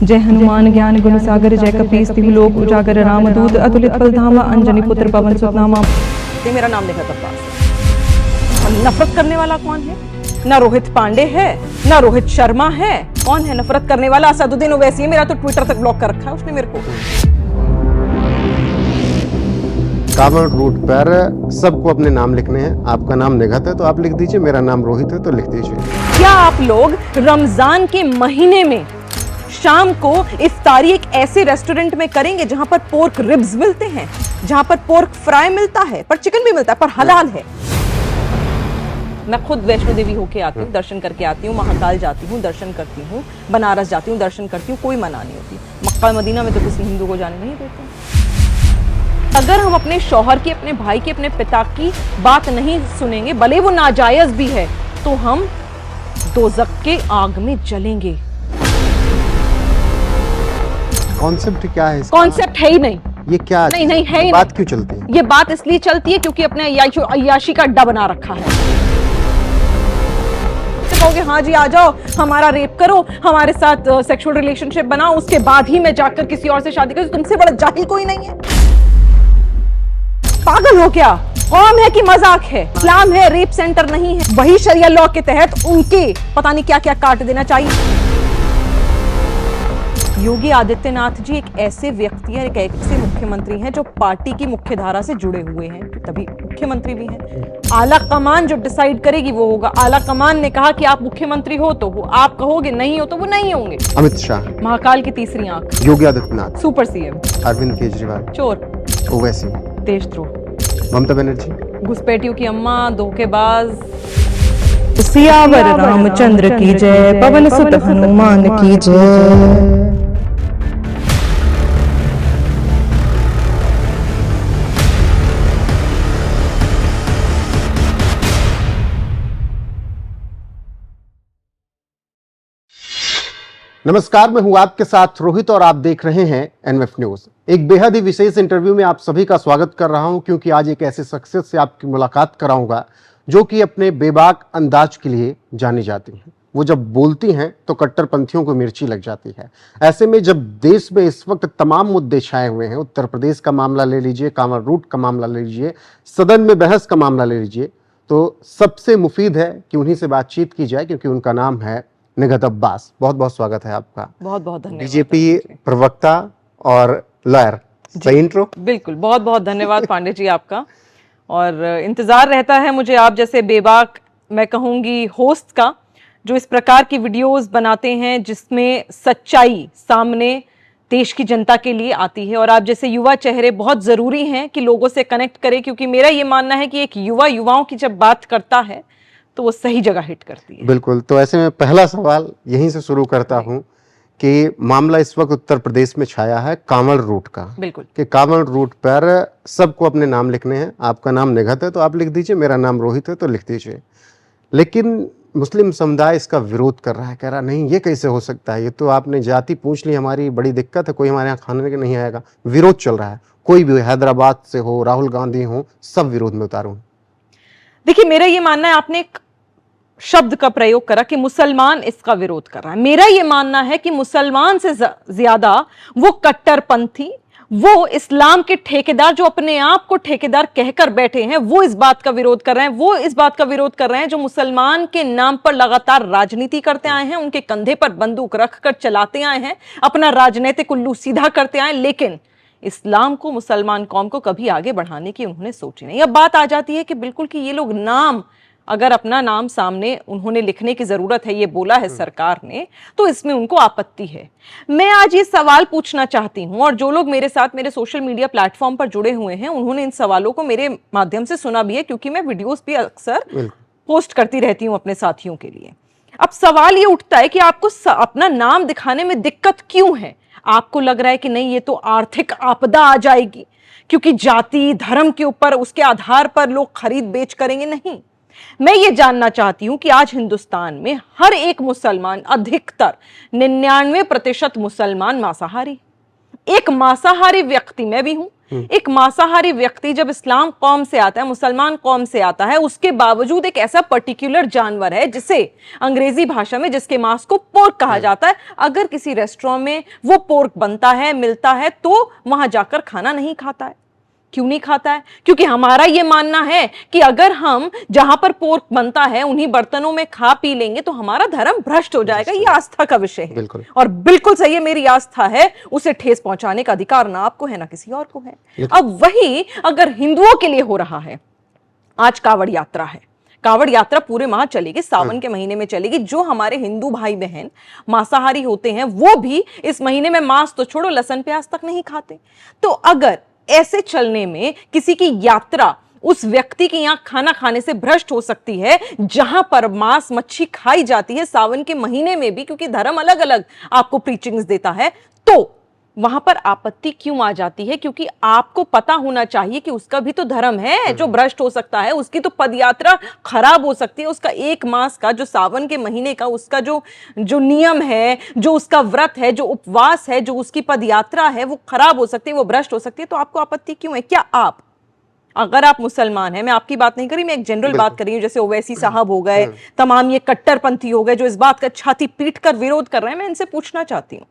जय हनुमान ज्ञान गुण सागर जय कपीस तिहु लोक उजागर रामदूत अतुलित बलधामा अंजनी पुत्र पवन सुत नामा। ये मेरा नाम निगहत अब्बास। और नफरत करने वाला कौन है? ना रोहित पांडे है, ना रोहित शर्मा है। कौन है नफरत करने वाला? असदुद्दीन ओवैसी है। मेरा तो ट्विटर तक ब्लॉक कर रखा है उसने मेरे को। कांवड़ रूट पर सबको अपने नाम लिखने हैं। आपका नाम निगहत है तो आप लिख दीजिए, मेरा नाम रोहित है तो लिख दीजिए। क्या आप लोग रमजान के महीने में शाम को इफ्तारी एक ऐसे रेस्टोरेंट में करेंगे जहां पर पोर्क रिब्स मिलते हैं, जहां पर पोर्क फ्राई मिलता है, पर चिकन भी मिलता है, पर हलाल है। मैं खुद वैष्णो देवी होके आती हूँ, दर्शन करके आती हूँ, महाकाल जाती हूँ, दर्शन करती हूँ, बनारस जाती हूँ, दर्शन करती हूँ, कोई मना नहीं होती। मक्का मदीना में तो किसी हिंदू को जाने नहीं देते। अगर हम अपने शौहर की, अपने भाई की, अपने पिता की बात नहीं सुनेंगे, भले वो नाजायज भी है, तो हम दोज़ख के आग में जलेंगे। कॉन्सेप्ट क्या है इसका? कॉन्सेप्ट है ही नहीं। ये क्या नहीं है ही बात नहीं। क्यों चलती है? ये बात इसलिए चलती है क्योंकि अपने अय्याशी का अड्डा बना रखा है। कहोगे हाँ जी आ जाओ, हमारा रेप करो, हमारे साथ सेक्सुअल रिलेशनशिप बनाओ, उसके बाद ही मैं जाकर किसी और से शादी करूं। तुमसे बड़ा जाहिल कोई नहीं है। पागल हो क्या? कौम है कि मजाक है? इस्लाम है, रेप सेंटर नहीं है। वही शरिया लॉ के तहत उनके पता नहीं क्या क्या काट देना चाहिए। योगी आदित्यनाथ जी एक ऐसे व्यक्ति है, एक ऐसे मुख्यमंत्री हैं जो पार्टी की मुख्य धारा से जुड़े हुए हैं, तभी मुख्यमंत्री भी हैं। आला कमान जो डिसाइड करेगी वो होगा। आला कमान ने कहा कि आप मुख्यमंत्री हो तो हो, आप कहोगे नहीं हो तो वो नहीं होंगे। अमित शाह, महाकाल की तीसरी आंख, योगी आदित्यनाथ, सुपर सीएम, अरविंद केजरीवाल, चोर, ओवैसी, देशद्रोह, ममता बनर्जी, घुसपैठियों की अम्मा, धोखेबाज। सियावर रामचंद्र की जय, पवन सुत हनुमान की जय। नमस्कार, मैं हूं आपके साथ रोहित और आप देख रहे हैं एनएफ न्यूज। एक बेहद ही विशेष इंटरव्यू में आप सभी का स्वागत कर रहा हूं, क्योंकि आज एक ऐसे शख्सियत से आपकी मुलाकात कराऊंगा जो कि अपने बेबाक अंदाज के लिए जानी जाती हैं। वो जब बोलती हैं तो कट्टरपंथियों को मिर्ची लग जाती है। ऐसे में जब देश में इस वक्त तमाम मुद्दे छाए हुए हैं, उत्तर प्रदेश का मामला ले लीजिए, कांवड़ रूट का मामला ले लीजिए, सदन में बहस का मामला ले लीजिए, तो सबसे मुफीद है कि उन्हीं से बातचीत की जाए, क्योंकि उनका नाम है निगहत अब्बास। बहुत बहुत स्वागत है आपका। बहुत बहुत धन्यवाद। बीजेपी प्रवक्ता और लॉयर, सही इंट्रो? बिल्कुल, बहुत बहुत धन्यवाद पांडे जी आपका। और इंतजार रहता है मुझे आप जैसे बेबाक, मैं कहूंगी होस्ट का, जो इस प्रकार की वीडियोस बनाते हैं जिसमें सच्चाई सामने देश की जनता के लिए आती है। और आप जैसे युवा चेहरे बहुत जरूरी हैं कि लोगों से कनेक्ट करें, क्योंकि मेरा ये मानना है कि एक युवाओं की जब बात करता है तो वो सही जगह हिट करती है। बिल्कुल। तो ऐसे में पहला सवाल यहीं से शुरू करता हूं कि मामला इस वक्त उत्तर प्रदेश में छाया है कांवड़ रूट का। बिल्कुल। कि कांवड़ रूट पर सबको अपने नाम लिखने हैं। आपका नाम निगहत है तो आप लिख दीजिए, मेरा नाम रोहित है तो लिख दीजिए। लेकिन मुस्लिम समुदाय इसका विरोध कर रहा है, कह रहा नहीं ये कैसे हो सकता है, ये तो आपने जाति पूछ ली, हमारी बड़ी दिक्कत है, कोई हमारे यहाँ खाने के नहीं आएगा। विरोध चल रहा है, कोई भी, हैदराबाद से हो, राहुल गांधी हो, सब विरोध में उतारू। देखिए, मेरा ये मानना है, आपने एक शब्द का प्रयोग करा कि मुसलमान इसका विरोध कर रहा है। मेरा यह मानना है कि मुसलमान से ज्यादा वो कट्टरपंथी, वो इस्लाम के ठेकेदार जो अपने आप को ठेकेदार कहकर बैठे हैं, वो इस बात का विरोध कर रहे हैं। वो इस बात का विरोध कर रहे हैं जो मुसलमान के नाम पर लगातार राजनीति करते आए हैं, उनके कंधे पर बंदूक रखकर चलाते आए हैं, अपना राजनीतिक उल्लू सीधा करते आए, लेकिन इस्लाम को, मुसलमान कौम को कभी आगे बढ़ाने की उन्होंने सोची नहीं। अब बात आ जाती है कि बिल्कुल कि ये लोग नाम, अगर अपना नाम सामने उन्होंने लिखने की जरूरत है, ये बोला है सरकार ने, तो इसमें उनको आपत्ति है। मैं आज ये सवाल पूछना चाहती हूं, और जो लोग मेरे साथ मेरे सोशल मीडिया प्लेटफॉर्म पर जुड़े हुए हैं उन्होंने इन सवालों को मेरे माध्यम से सुना भी है, क्योंकि मैं वीडियोस भी अक्सर पोस्ट करती रहती हूं अपने साथियों के लिए। अब सवाल ये उठता है कि आपको अपना नाम दिखाने में दिक्कत क्यों है? आपको लग रहा है कि नहीं, ये तो आर्थिक आपदा आ जाएगी क्योंकि जाति धर्म के ऊपर, उसके आधार पर लोग खरीद बेच करेंगे। नहीं, मैं ये जानना चाहती हूं कि आज हिंदुस्तान में हर एक मुसलमान, अधिकतर 99% मुसलमान मांसाहारी। एक मांसाहारी व्यक्ति मैं भी हूं, एक मांसाहारी व्यक्ति जब इस्लाम कौम से आता है, मुसलमान कौम से आता है, उसके बावजूद एक ऐसा पर्टिकुलर जानवर है जिसे अंग्रेजी भाषा में जिसके मांस को पोर्क कहा जाता है, अगर किसी रेस्टोरेंट में वो पोर्क बनता है, मिलता है, तो वहां जाकर खाना नहीं खाता है। क्यों नहीं खाता है? क्योंकि हमारा यह मानना है कि अगर हम जहां पर पोर्क बनता है उन्हीं बर्तनों में खा पी लेंगे तो हमारा धर्म भ्रष्ट हो जाएगा। ये आस्था का विषय है। बिल्कुल। और बिल्कुल सही है, मेरी आस्था है, उसे ठेस पहुंचाने का अधिकार ना आपको है ना किसी और को है। अब वही अगर हिंदुओं के लिए हो रहा है, आज कावड़ यात्रा है, कावड़ यात्रा पूरे माह चलेगी, सावन के महीने में चलेगी। जो हमारे हिंदू भाई बहन मांसाहारी होते हैं वो भी इस महीने में मांस तो छोड़ो, लहसुन प्याज तक नहीं खाते। तो अगर ऐसे चलने में किसी की यात्रा उस व्यक्ति के यहां खाना खाने से भ्रष्ट हो सकती है जहां पर मांस मच्छी खाई जाती है सावन के महीने में भी, क्योंकि धर्म अलग अलग आपको प्रीचिंग्स देता है, तो वहां पर आपत्ति क्यों आ जाती है? क्योंकि आपको पता होना चाहिए कि उसका भी तो धर्म है जो भ्रष्ट हो सकता है, उसकी तो पदयात्रा खराब हो सकती है, उसका एक मास का जो सावन के महीने का उसका जो नियम है, जो उसका व्रत है, जो उपवास है, जो उसकी पदयात्रा है, वो खराब हो सकती है, वो भ्रष्ट हो सकती है। तो आपको आपत्ति क्यों है? क्या आप, अगर आप मुसलमान हैं, मैं आपकी बात नहीं करी, मैं एक जनरल बात कर रही हूं, जैसे ओवैसी साहब हो गए, तमाम ये कट्टरपंथी हो गए जो इस बात का छाती पीट कर विरोध कर रहे हैं, मैं इनसे पूछना चाहती हूं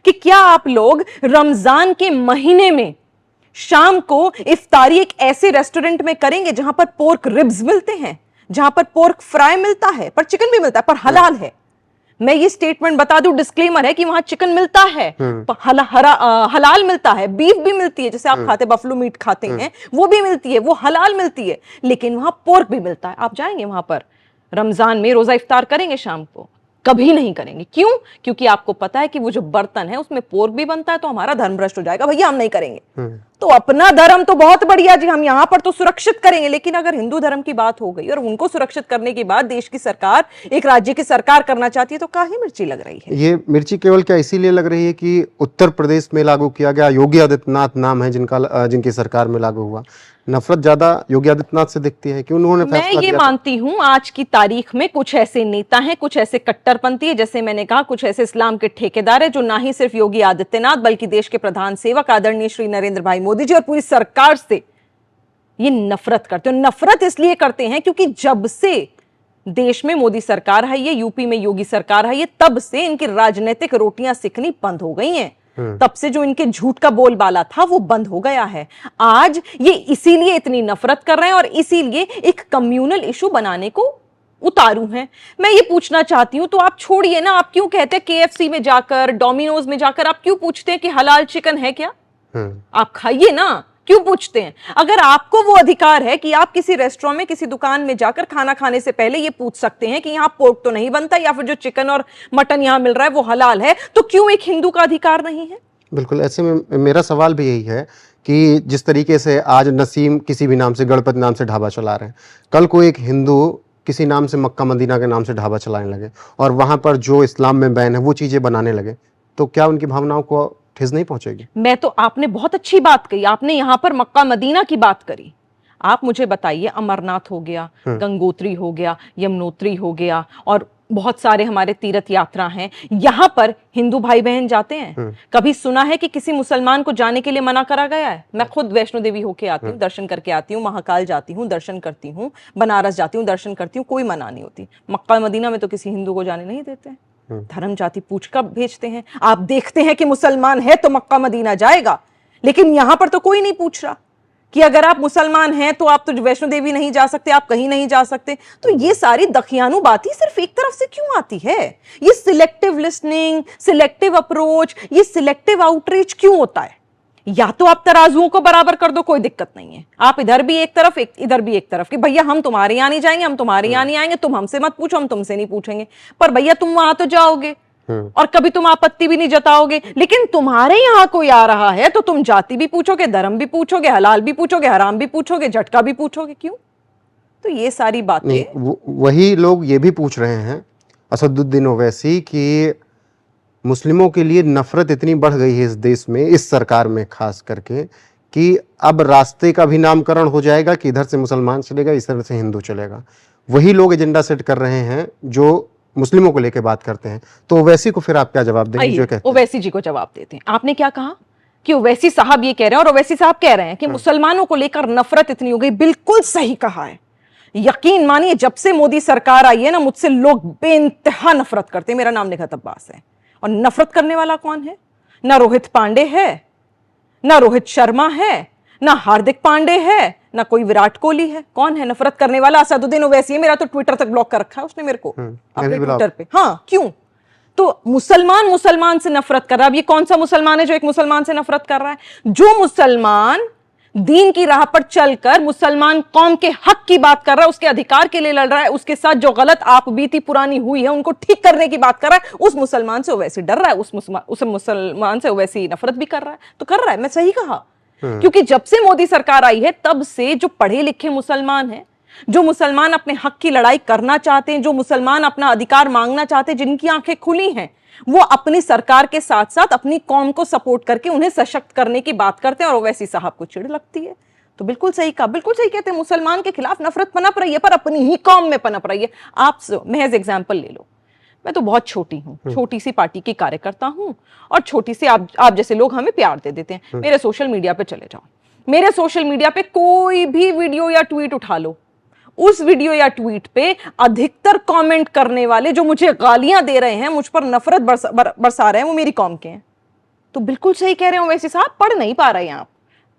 कि क्या आप लोग रमजान के महीने में शाम को इफ्तारी एक ऐसे रेस्टोरेंट में करेंगे जहां पर पोर्क रिब्स मिलते हैं, जहां पर पोर्क फ्राई मिलता है, पर चिकन भी मिलता है, पर हलाल है। मैं ये स्टेटमेंट बता दूं, डिस्क्लेमर है कि वहां चिकन मिलता है, हलाल मिलता है, बीफ भी मिलती है, जैसे आप खाते बफलो मीट खाते हैं वो भी मिलती है, वो हलाल मिलती है, लेकिन वहां पोर्क भी मिलता है। आप जाएंगे वहां पर रमजान में रोजा इफ्तार करेंगे शाम को? कभी नहीं करेंगे। क्यों? क्योंकि आपको पता है कि वो जो बर्तन है उसमें पोर्क भी बनता है, तो हमारा धर्म भ्रष्ट हो जाएगा, भैया हम नहीं करेंगे। तो अपना धर्म तो बहुत बढ़िया जी, हम यहां पर तो सुरक्षित करेंगे, लेकिन अगर हिंदू धर्म की बात हो गई और उनको सुरक्षित करने की बात देश की सरकार, एक राज्य की सरकार करना चाहती है, तो काहे मिर्ची लग रही है? ये मिर्ची केवल क्या इसीलिए लग रही है कि उत्तर प्रदेश में लागू किया गया, योगी आदित्यनाथ नाम है जिनकी सरकार में लागू हुआ, नफरत ज्यादा योगी आदित्यनाथ से दिखती है कि उन्होंने मैं ये मानती हूं आज की तारीख में कुछ ऐसे नेता हैं, कुछ ऐसे कट्टरपंथी है, जैसे मैंने कहा, कुछ ऐसे इस्लाम के ठेकेदार है जो ना ही सिर्फ योगी आदित्यनाथ बल्कि देश के प्रधान सेवक आदरणीय श्री नरेंद्र भाई मोदी जी और पूरी सरकार से ये नफरत करते हैं। नफरत इसलिए करते हैं क्योंकि जब से देश में मोदी सरकार है, ये यूपी में योगी सरकार है, ये तब से इनकी राजनीतिक रोटियां सिकनी बंद हो गई हैं। तब से जो इनके झूठ का बोलबाला था वो बंद हो गया है। आज ये इसीलिए इतनी नफरत कर रहे हैं और इसीलिए एक कम्युनल इशू बनाने को उतारू हैं। मैं ये पूछना चाहती हूं, तो आप छोड़िए ना, आप क्यों कहते हैं केएफसी में जाकर, डोमिनोज में जाकर आप क्यों पूछते हैं कि हलाल चिकन है क्या? आप खाइए ना, क्यों पूछते हैं? अगर आपको वो अधिकार है कि आप किसी रेस्टोरेंट में, किसी दुकान में जाकर खाना खाने से पहले ये पूछ सकते हैं कि यहाँ पोर्क तो नहीं बनता, या फिर जो चिकन और मटन यहाँ मिल रहा है वो हलाल है, तो क्यों एक हिंदू का अधिकार नहीं है? बिल्कुल। ऐसे में मेरा सवाल भी यही है कि जिस तरीके से आज नसीम किसी भी नाम से, गणपति नाम से ढाबा चला रहे हैं, कल को एक हिंदू किसी नाम से, मक्का मदीना के नाम से ढाबा चलाने लगे और वहां पर जो इस्लाम में बैन है वो चीजें बनाने लगे, तो क्या उनकी भावनाओं को ठेस नहीं पहुंचेगी? मैं तो, आपने बहुत अच्छी बात कही, आपने यहां पर मक्का मदीना की बात करी। आप मुझे बताइए, अमरनाथ हो गया, गंगोत्री हो गया, यमुनोत्री हो गया, और बहुत सारे हमारे तीर्थ यात्रा हैं, यहां पर हिंदू भाई बहन जाते हैं। कभी सुना है कि किसी मुसलमान को जाने के लिए मना करा गया है? मैं खुद वैष्णो देवी होके आती हूँ, दर्शन करके आती हूँ, महाकाल जाती हूँ, दर्शन करती हूँ, बनारस जाती हूँ, दर्शन करती हूँ, कोई मना नहीं होती। मक्का मदीना में तो किसी हिंदू को जाने नहीं देते हैं, धर्म जाति पूछ कर भेजते हैं। आप देखते हैं कि मुसलमान है तो मक्का मदीना जाएगा, लेकिन यहां पर तो कोई नहीं पूछ रहा कि अगर आप मुसलमान हैं तो आप तो वैष्णो देवी नहीं जा सकते, आप कहीं नहीं जा सकते। तो ये सारी दखियानुबाती सिर्फ एक तरफ से क्यों आती है? ये सिलेक्टिव लिसनिंग, सिलेक्टिव अप्रोच, ये सिलेक्टिव आउटरीच क्यों होता है? या तो आप तराजुओं को बराबर कर दो, कोई दिक्कत नहीं है, आप इधर भी एक तरफ, इधर भी एक तरफ, कि भैया हम तुम्हारे यहां नहीं जाएंगे, हम तुम्हारे यहां नहीं आएंगे, तुम हमसे मत पूछो, हम तुमसे नहीं पूछेंगे। पर भैया तुम वहां तो जाओगे और कभी तुम आपत्ति भी नहीं जताओगे, लेकिन तुम्हारे यहां कोई आ रहा है तो तुम जाति भी पूछोगे, धर्म भी पूछोगे, हलाल भी पूछोगे, हराम भी पूछोगे, झटका भी पूछोगे। क्यों? तो ये सारी बातें वही लोग ये भी पूछ रहे हैं, असदुद्दीन ओवैसी, कि मुस्लिमों के लिए नफरत इतनी बढ़ गई है इस देश में, इस सरकार में खास करके, कि अब रास्ते का भी नामकरण हो जाएगा कि इधर से मुसलमान चलेगा, इस तरह से हिंदू चलेगा। वही लोग एजेंडा सेट कर रहे हैं जो मुस्लिमों को लेकर बात करते हैं। तो ओवैसी को फिर आप क्या जवाब देंगे? जो कहते हैं, ओवैसी जी को जवाब देते हैं। आपने क्या कहा? कि ओवैसी साहब ये कह रहे हैं और ओवैसी साहब कह रहे हैं कि मुसलमानों को लेकर नफरत इतनी हो गई। बिल्कुल सही कहा है। यकीन मानिए जब से मोदी सरकार आई है ना, मुझसे लोग बेइंतहा नफरत करते हैं। मेरा नाम निघत अब्बास है और नफरत करने वाला कौन है? ना रोहित पांडे है, ना रोहित शर्मा है, ना हार्दिक पांडे है, ना कोई विराट कोहली है। कौन है नफरत करने वाला? असदुद्दीन ओवैसी है। मेरा तो ट्विटर तक ब्लॉक कर रखा है उसने मेरे को अपने ट्विटर पे। हाँ, क्यों? तो मुसलमान से नफरत कर रहा है। अब ये कौन सा मुसलमान है जो एक मुसलमान से नफरत कर रहा है? जो मुसलमान दीन की राह पर चलकर मुसलमान कौम के हक की बात कर रहा है, उसके अधिकार के लिए लड़ रहा है, उसके साथ जो गलत आपबीती पुरानी हुई है उनको ठीक करने की बात कर रहा है, उस मुसलमान से ओवैसी डर रहा है, उस मुसलमान से ओवैसी नफरत भी कर रहा है। तो कर रहा है, मैं सही कहा। क्योंकि जब से मोदी सरकार आई है तब से जो पढ़े लिखे मुसलमान हैं, जो मुसलमान अपने हक की लड़ाई करना चाहते हैं, जो मुसलमान अपना अधिकार मांगना चाहते हैं, जिनकी आंखें खुली हैं, वो अपनी सरकार के साथ साथ अपनी कौम को सपोर्ट करके उन्हें सशक्त करने की बात करते हैं। और ओवैसी साहब को चिढ़ लगती है। तो बिल्कुल सही कहा, बिल्कुल सही कहते हैं। मुसलमान के खिलाफ नफरत पनप रही है, पर अपनी ही कौम में पनप रही है। आप महज एग्जाम्पल ले लो, मैं तो बहुत छोटी हूँ, छोटी सी पार्टी की कार्यकर्ता हूँ, और छोटी सी आप जैसे लोग हमें प्यार दे देते हैं। मेरे सोशल मीडिया पे चले जाओ, मेरे सोशल मीडिया पे कोई भी वीडियो या ट्वीट उठा लो, उस वीडियो या ट्वीट पे अधिकतर कमेंट करने वाले जो मुझे गालियां दे रहे हैं, मुझ पर नफरत बरसा रहे हैं, वो मेरी कौम के हैं। तो बिल्कुल सही कह रहे हो वैसे साहब, पढ़ नहीं पा रहे हैं आप।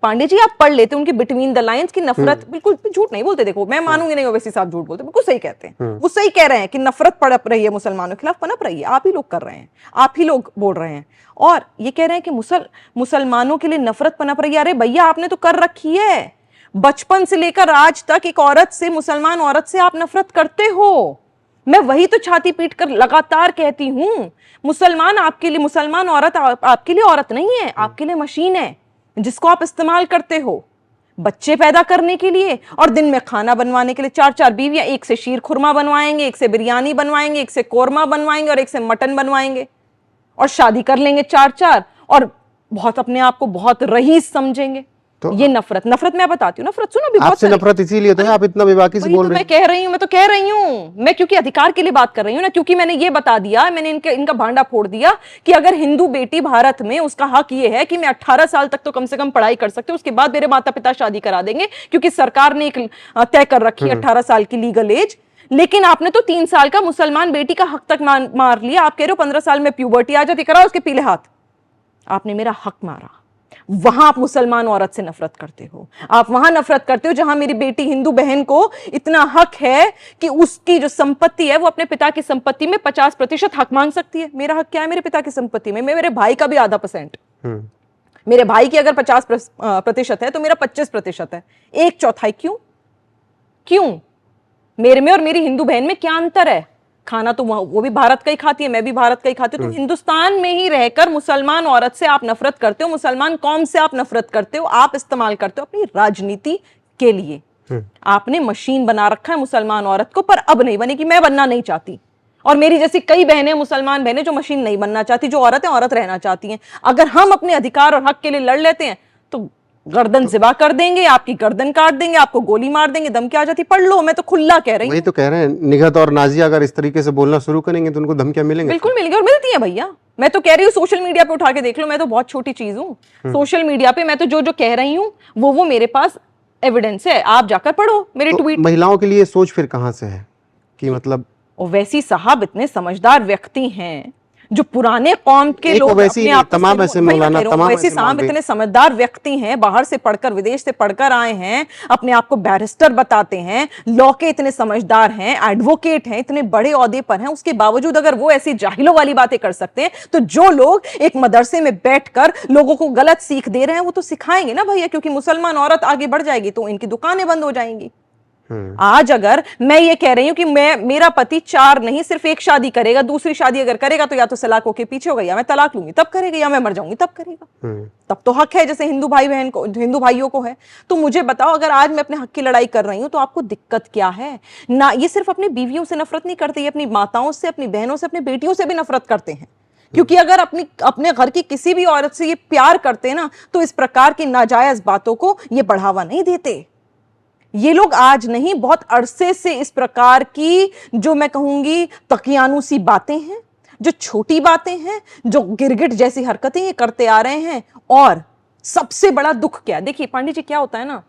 पांडे जी आप पढ़ लेते, उनकी बिटवीन द लाइंस की नफरत, बिल्कुल झूठ नहीं बोलते। देखो मैं मानूंगी नहीं ओवैसी साहब झूठ बोलते, बिल्कुल सही कहते हैं। वो सही कह रहे हैं कि नफरत पनप रही है, मुसलमानों के खिलाफ पनप रही है। आप ही लोग कर रहे हैं, आप ही लोग बोल रहे हैं, और ये कह रहे हैं कि मुसलमानों के लिए नफरत पनप रही है। अरे भैया आपने तो कर रखी है। बचपन से लेकर आज तक एक औरत से, मुसलमान औरत से आप नफरत करते हो। मैं वही तो छाती पीट कर लगातार कहती हूं, मुसलमान आपके लिए, मुसलमान औरत आपके लिए औरत नहीं है, आपके लिए मशीन है जिसको आप इस्तेमाल करते हो बच्चे पैदा करने के लिए और दिन में खाना बनवाने के लिए। 4-4 बीवियां, एक से शीर खुरमा बनवाएंगे, एक से बिरयानी बनवाएंगे, एक से कोरमा बनवाएंगे और एक से मटन बनवाएंगे, और शादी कर लेंगे 4-4, और बहुत अपने आप को बहुत रईस समझेंगे। तो ये नफरत मैं बताती हूँ, नफरत सुनो भी बहुत आपसे नफरत इसीलिए तो है, आप इतना बेबाकी से बोल रहे हैं। मैं तो कह रही हूँ, मैं क्योंकि अधिकार के लिए बात कर रही हूँ ना, क्योंकि मैंने ये बता दिया, मैंने इनका भांडा फोड़ दिया कि अगर हिंदू बेटी भारत में, उसका हक ये है कि मैं 18 साल तक तो कम से कम पढ़ाई कर सकती हूँ, उसके बाद मेरे माता पिता शादी करा देंगे, क्योंकि सरकार ने एक तय कर रखी है 18 साल की लीगल एज। लेकिन आपने तो 3 साल का मुसलमान बेटी का हक तक मार लिया। आप कह रहे हो 15 साल में प्यूबर्टी आ जाती, करा उसके पीले हाथ। आपने मेरा हक मारा, वहां आप मुसलमान औरत से नफरत करते हो। आप वहां नफरत करते हो जहां मेरी बेटी हिंदू बहन को इतना हक है कि उसकी जो संपत्ति है वो अपने पिता की संपत्ति में 50% हक मांग सकती है। मेरा हक क्या है मेरे पिता की संपत्ति में? मेरे भाई का भी आधा %। मेरे भाई की अगर 50% है तो मेरा 25% है, 1/4। क्यों? मेरे में और मेरी हिंदू बहन में क्या अंतर है? खाना तो वो भी भारत का ही खाती है, मैं भी भारत का ही खाती हूँ। तो हिंदुस्तान में ही रहकर मुसलमान औरत से आप नफरत करते हो, मुसलमान कौम से आप नफरत करते हो, आप इस्तेमाल करते हो अपनी राजनीति के लिए। आपने मशीन बना रखा है मुसलमान औरत को, पर अब नहीं बनेगी। मैं बनना नहीं चाहती, और मेरी जैसी कई बहनें, मुसलमान बहनें जो मशीन नहीं बनना चाहती, जो औरतें औरत रहना चाहती हैं। अगर हम अपने अधिकार और हक के लिए लड़ लेते हैं तो गर्दन ज़िबा कर देंगे, आपकी गर्दन काट देंगे, आपको गोली मार देंगे। धमकी आ जाती, पढ़ लो, मैं तो खुला कह रही हूँ। वही तो कह रहे हैं, निगहत और नाजिया अगर इस तरीके से बोलना शुरू करेंगे तो उनको धमकियां मिलेंगी। बिल्कुल मिलेंगी, और मिलती है भैया। मैं तो कह रही हूँ सोशल मीडिया पे उठा के देख लो, मैं तो बहुत छोटी चीज हूँ। सोशल मीडिया पे मैं तो जो कह रही हूँ वो मेरे पास एविडेंस है, आप जाकर पढ़ो मेरे ट्वीट। महिलाओं के लिए सोच फिर कहां से है कि मतलब ओवैसी साहब इतने समझदार व्यक्ति हैं, जो पुराने कौम के लोग अपने आप तमाम ऐसे मौलाना, तमाम ओवैसी साहब इतने समझदार व्यक्ति हैं, बाहर से पढ़कर, विदेश से पढ़कर आए हैं, अपने आप को बैरिस्टर बताते हैं, लॉ के इतने समझदार हैं, एडवोकेट हैं, इतने बड़े ओहदे पर हैं। उसके बावजूद अगर वो ऐसी जाहिलों वाली बातें कर सकते हैं, तो जो लोग एक मदरसे में बैठकर लोगों को गलत सीख दे रहे हैं वो तो सिखाएंगे ना भैया। क्योंकि मुसलमान औरत आगे बढ़ जाएगी तो इनकी दुकानें बंद हो जाएंगी। आज अगर मैं ये कह रही हूं कि मेरा पति 4 नहीं सिर्फ 1 शादी करेगा, दूसरी शादी अगर करेगा तो या तो सलाखों के पीछे होगा, या मैं तलाक लूंगी तब करेगा, या मैं मर जाऊंगी तब करेगा। तब तो हक है, जैसे हिंदू भाई बहन को, हिंदू भाइयों को है। तो मुझे बताओ, अगर आज मैं अपने हक की लड़ाई कर रही हूं तो आपको दिक्कत क्या है? ना ये सिर्फ अपनी बीवियों से नफरत नहीं करते, ये अपनी माताओं से, अपनी बहनों से, अपनी बेटियों से भी नफरत करते हैं। क्योंकि अगर अपने घर की किसी भी औरत से ये प्यार करते ना, तो इस प्रकार की नाजायज बातों को ये बढ़ावा नहीं देते। ये लोग आज नहीं, बहुत अरसे से इस प्रकार की, जो मैं कहूंगी तकियानुसी बातें हैं, जो छोटी बातें हैं, जो गिरगिट जैसी हरकतें ये करते आ रहे हैं। और सबसे बड़ा दुख क्या है? देखिए पांडे जी, क्या होता है ना,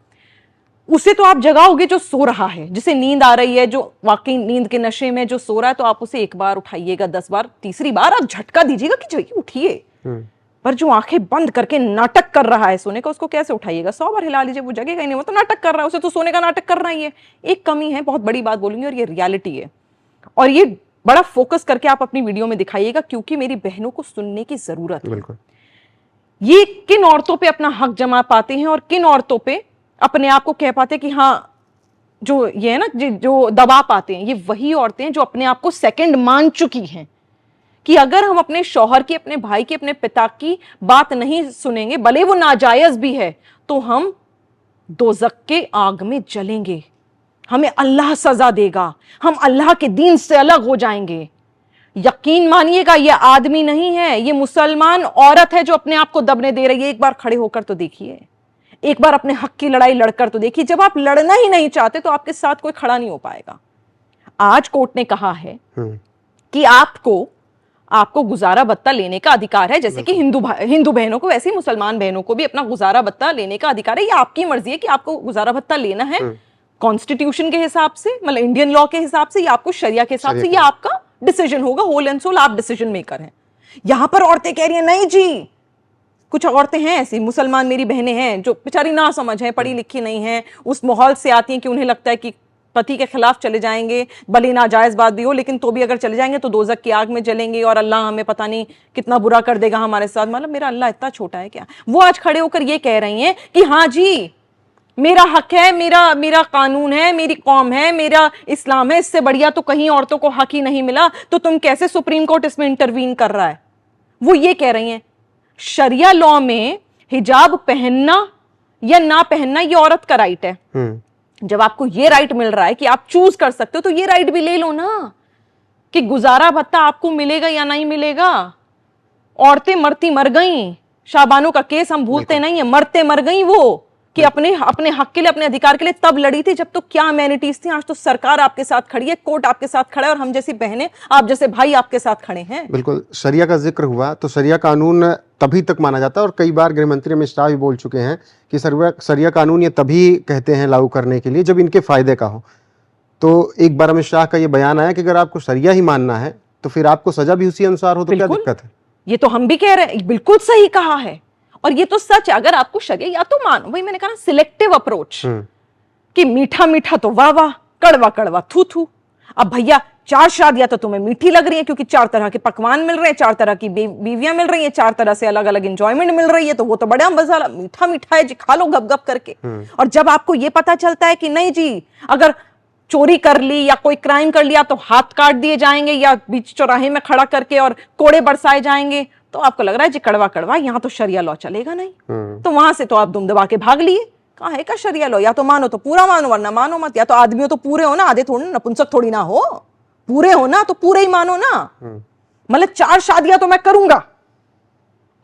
उसे तो आप जगाओगे जो सो रहा है, जिसे नींद आ रही है, जो वाकई नींद के नशे में जो सो रहा है, तो आप उसे एक बार उठाइएगा, 10 बार, तीसरी बार आप झटका दीजिएगा कि जाइए उठिए। पर जो आंखें बंद करके नाटक कर रहा है सोने का, उसको कैसे उठाइएगा? 100 बार हिला लीजिए, वो जगेगा ही नहीं, वो तो नाटक कर रहा है, उसे तो सोने का नाटक करना ही है। एक कमी है, बहुत बड़ी बात बोलूंगी, और ये रियलिटी है, और ये बड़ा फोकस करके आप अपनी वीडियो में दिखाइएगा, क्योंकि मेरी बहनों को सुनने की जरूरत है। बिल्कुल। ये किन औरतों पे अपना हक जमा पाते हैं और किन औरतों पे अपने आप को कह पाते हैं कि हाँ, जो ये है ना, जो दबा पाते हैं, ये वही औरतें हैं जो अपने आप को सेकंड मान चुकी हैं कि अगर हम अपने शौहर की, अपने भाई की, अपने पिता की बात नहीं सुनेंगे, भले वो नाजायज भी है, तो हम दोज़ख के आग में जलेंगे, हमें अल्लाह सजा देगा, हम अल्लाह के दीन से अलग हो जाएंगे। यकीन मानिएगा, ये आदमी नहीं है, ये मुसलमान औरत है जो अपने आप को दबने दे रही है। एक बार खड़े होकर तो देखिए, एक बार अपने हक की लड़ाई लड़कर तो देखिए। जब आप लड़ना ही नहीं चाहते तो आपके साथ कोई खड़ा नहीं हो पाएगा। आज कोर्ट ने कहा है कि आपको गुजारा भत्ता लेने का अधिकार है, जैसे कि हिंदू बहनों को, वैसे ही मुसलमान बहनों को भी अपना गुजारा भत्ता लेने का अधिकार है। ये आपकी मर्जी है कि आपको गुजारा भत्ता लेना है कॉन्स्टिट्यूशन के हिसाब से, मतलब इंडियन लॉ के हिसाब से, या आपको शरिया के हिसाब से, ये आपका डिसीजन होगा। होल एंड सोल आप डिसीजन मेकर हैं। यहां पर औरतें कह रही हैं नहीं जी, कुछ औरतें हैं ऐसी, मुसलमान मेरी बहनें हैं जो बेचारी ना समझ है, पढ़ी लिखी नहीं है, उस माहौल से आती हैं कि उन्हें लगता है कि पति के खिलाफ चले जाएंगे, भले नाजायज बात भी हो, लेकिन तो भी अगर चले जाएंगे तो दोज़ख की आग में जलेंगे और अल्लाह हमें पता नहीं कितना बुरा कर देगा हमारे साथ। मतलब मेरा अल्लाह इतना छोटा है क्या? वो आज खड़े होकर ये कह रही हैं कि हाँ जी, मेरा हक है, मेरा कानून है, मेरी कौम है, मेरा इस्लाम है, इससे बढ़िया तो कहीं औरतों को हक ही नहीं मिला, तो तुम कैसे सुप्रीम कोर्ट इसमें इंटरवीन कर रहा है? वो ये कह रही हैं शरिया लॉ में हिजाब पहनना या ना पहनना ये औरत का राइट है। जब आपको ये राइट मिल रहा है कि आप चूज कर सकते हो, तो ये राइट भी ले लो ना कि गुजारा भत्ता आपको मिलेगा या नहीं मिलेगा। औरतें मरती मर गई, शाबानो का केस हम भूलते नहीं है, मरते मर गई वो कि अपने हक के लिए, अपने अधिकार के लिए तब लड़ी थी जब तो क्या अमेनिटीज थी। आज तो सरकार आपके साथ खड़ी है, कोर्ट आपके साथ खड़ा है, और हम जैसी बहनें, आप जैसे भाई आपके साथ खड़े हैं। बिल्कुल। शरिया का जिक्र हुआ तो शरिया कानून तभी तक माना जाता है, और कई बार गृह मंत्री अमित शाह भी बोल चुके हैं कि शरिया कानून ये तभी कहते हैं लागू करने के लिए जब इनके फायदे का हो। तो एक बार अमित शाह का ये बयान आया कि अगर आपको शरिया ही मानना है तो फिर आपको सजा भी उसी अनुसार हो, तो क्या दिक्कत है? ये तो हम भी कह रहे हैं, बिल्कुल सही कहा है, और ये तो सच है। अगर आपको शरिया, या तो मानो, वही मैंने कहा ना, सिलेक्टिव अप्रोच, कि मीठा मीठा तो वाह वाह, कड़वा कड़वा थू थू। अब भैया 4 शादियां तो तुम्हें मीठी लग रही है क्योंकि 4 तरह के पकवान मिल रहे हैं, 4 तरह की बीवियां मिल रही हैं, 4 तरह से अलग अलग इंजॉयमेंट मिल रही है, तो वो तो बड़ा मजा, मीठा मीठा है जी, खा लो गप गप करके। और जब आपको ये पता चलता है कि नहीं जी, अगर चोरी कर ली या कोई क्राइम कर लिया तो हाथ काट दिए जाएंगे या बीच चौराहे में खड़ा करके और कोड़े बरसाए जाएंगे, तो आपको लग रहा है जी कड़वा कड़वा, यहाँ तो शरिया लॉ चलेगा नहीं। तो वहां से तो आप दुम दबा के भाग लिए। कहाँ है का शरिया लॉ? या तो मानो तो पूरा मानो, वरना मानो मत। या तो आदमियों तो पूरे हो ना, आधे थोड़ी ना, नपुंसक थोड़ी ना हो, पूरे हो ना तो पूरे ही मानो ना। मतलब 4 शादियां तो मैं करूंगा।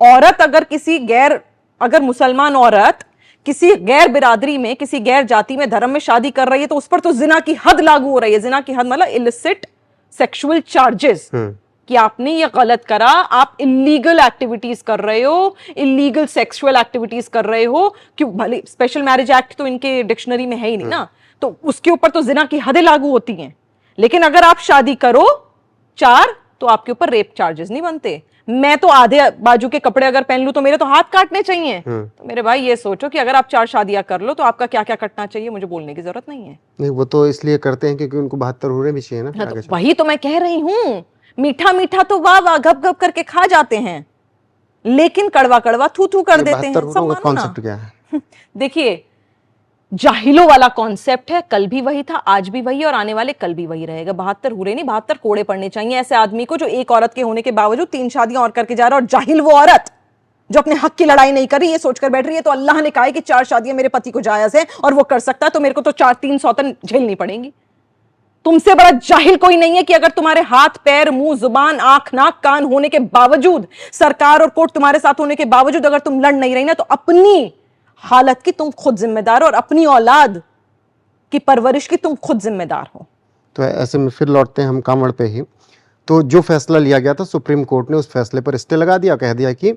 औरत अगर मुसलमान औरत किसी गैर बिरादरी में, किसी गैर जाति में, धर्म में शादी कर रही है, तो उस पर तो जिना की हद लागू हो रही है। जिना की हद मतलब इलिसिट सेक्सुअल चार्जेस, कि आपने ये गलत करा, आप इलीगल एक्टिविटीज कर रहे हो, इलीगल सेक्सुअल एक्टिविटीज कर रहे हो। क्यों? भले स्पेशल मैरिज एक्ट तो इनके डिक्शनरी में है ही नहीं ना, तो उसके ऊपर तो जिना की हदें लागू होती हैं। लेकिन अगर आप शादी करो 4, तो आपके ऊपर रेप चार्जेस नहीं बनते। मैं तो आधे बाजू के कपड़े अगर पहन लूं तो मेरे तो हाथ काटने चाहिए। तो मेरे भाई ये सोचो कि अगर आप 4 शादियां कर लो तो आपका क्या क्या कटना चाहिए, मुझे बोलने की जरूरत नहीं है। नहीं, वो तो इसलिए करते हैं क्योंकि उनको 72 हुए भी चाहिए ना। हाँ, तो वही तो मैं कह रही हूं, मीठा मीठा तो वाह वाह घप घप करके खा जाते हैं, लेकिन कड़वा कड़वा थू थू कर देते हैं। कॉन्सेप्ट क्या है? देखिए, जाहिलों वाला कॉन्सेप्ट है, कल भी वही था, आज भी वही, और आने वाले कल भी वही रहेगा। 72 हुए नहीं, 72 कोड़े पड़ने चाहिए ऐसे आदमी को जो एक औरत के होने के बावजूद 3 शादियां और करके जा रहा है। और जाहिल वो औरत जो अपने हक की लड़ाई नहीं कर रही, ये सोचकर बैठ रही है तो अल्लाह ने कहा है कि 4 शादियां मेरे पति को जायज है और वो कर सकता है, तो मेरे को तो 4-3 सौतन झेलनी पड़ेंगी। तुमसे बड़ा जाहिल कोई नहीं है कि अगर तुम्हारे हाथ पैर मुंह जुबान आंख नाक कान होने के बावजूद, सरकार और कोर्ट तुम्हारे साथ होने के बावजूद, अगर तुम लड़ नहीं रही ना, तो अपनी हालत की तुम खुद जिम्मेदार हो और अपनी औलाद की परवरिश की तुम खुद जिम्मेदार हो। तो ऐसे में फिर लौटते हैं हम कांवड़ पे ही। तो जो फैसला लिया गया था, सुप्रीम कोर्ट ने उस फैसले पर स्टे लगा दिया, कह दिया कि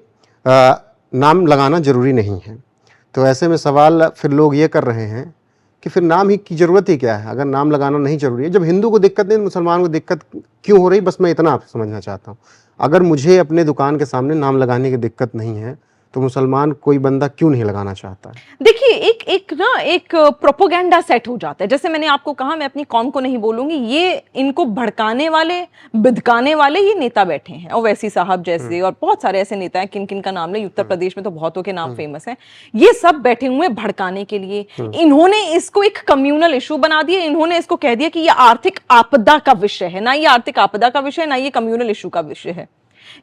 नाम लगाना जरूरी नहीं है। तो ऐसे में सवाल फिर लोग ये कर रहे हैं कि फिर नाम ही की जरूरत ही क्या है, अगर नाम लगाना नहीं जरूरी है, जब हिंदू को दिक्कत नहीं, मुसलमान को दिक्कत क्यों हो रही, बस मैं इतना आपसे समझना चाहता हूँ। अगर मुझे अपने दुकान के सामने नाम लगाने की दिक्कत नहीं है तो मुसलमान कोई बंदा क्यों नहीं लगाना चाहता है? देखिए एक प्रोपोगेंडा सेट हो जाता है। जैसे मैंने आपको कहा, मैं अपनी कौम को नहीं बोलूंगी, ये इनको भड़काने वाले, बिदकाने वाले ये नेता बैठे हैं, ओवैसी साहब जैसे, और बहुत सारे ऐसे नेता हैं, किन किन का नाम ले, उत्तर प्रदेश में तो बहुतों के नाम फेमस हैं। ये सब बैठे हुए हैं भड़काने के लिए। इन्होंने इसको एक कम्युनल इशू बना दिया। इन्होंने इसको कह दिया कि ये आर्थिक आपदा का विषय है। ना ये आर्थिक आपदा का विषय, ना ये कम्युनल इशू का विषय है।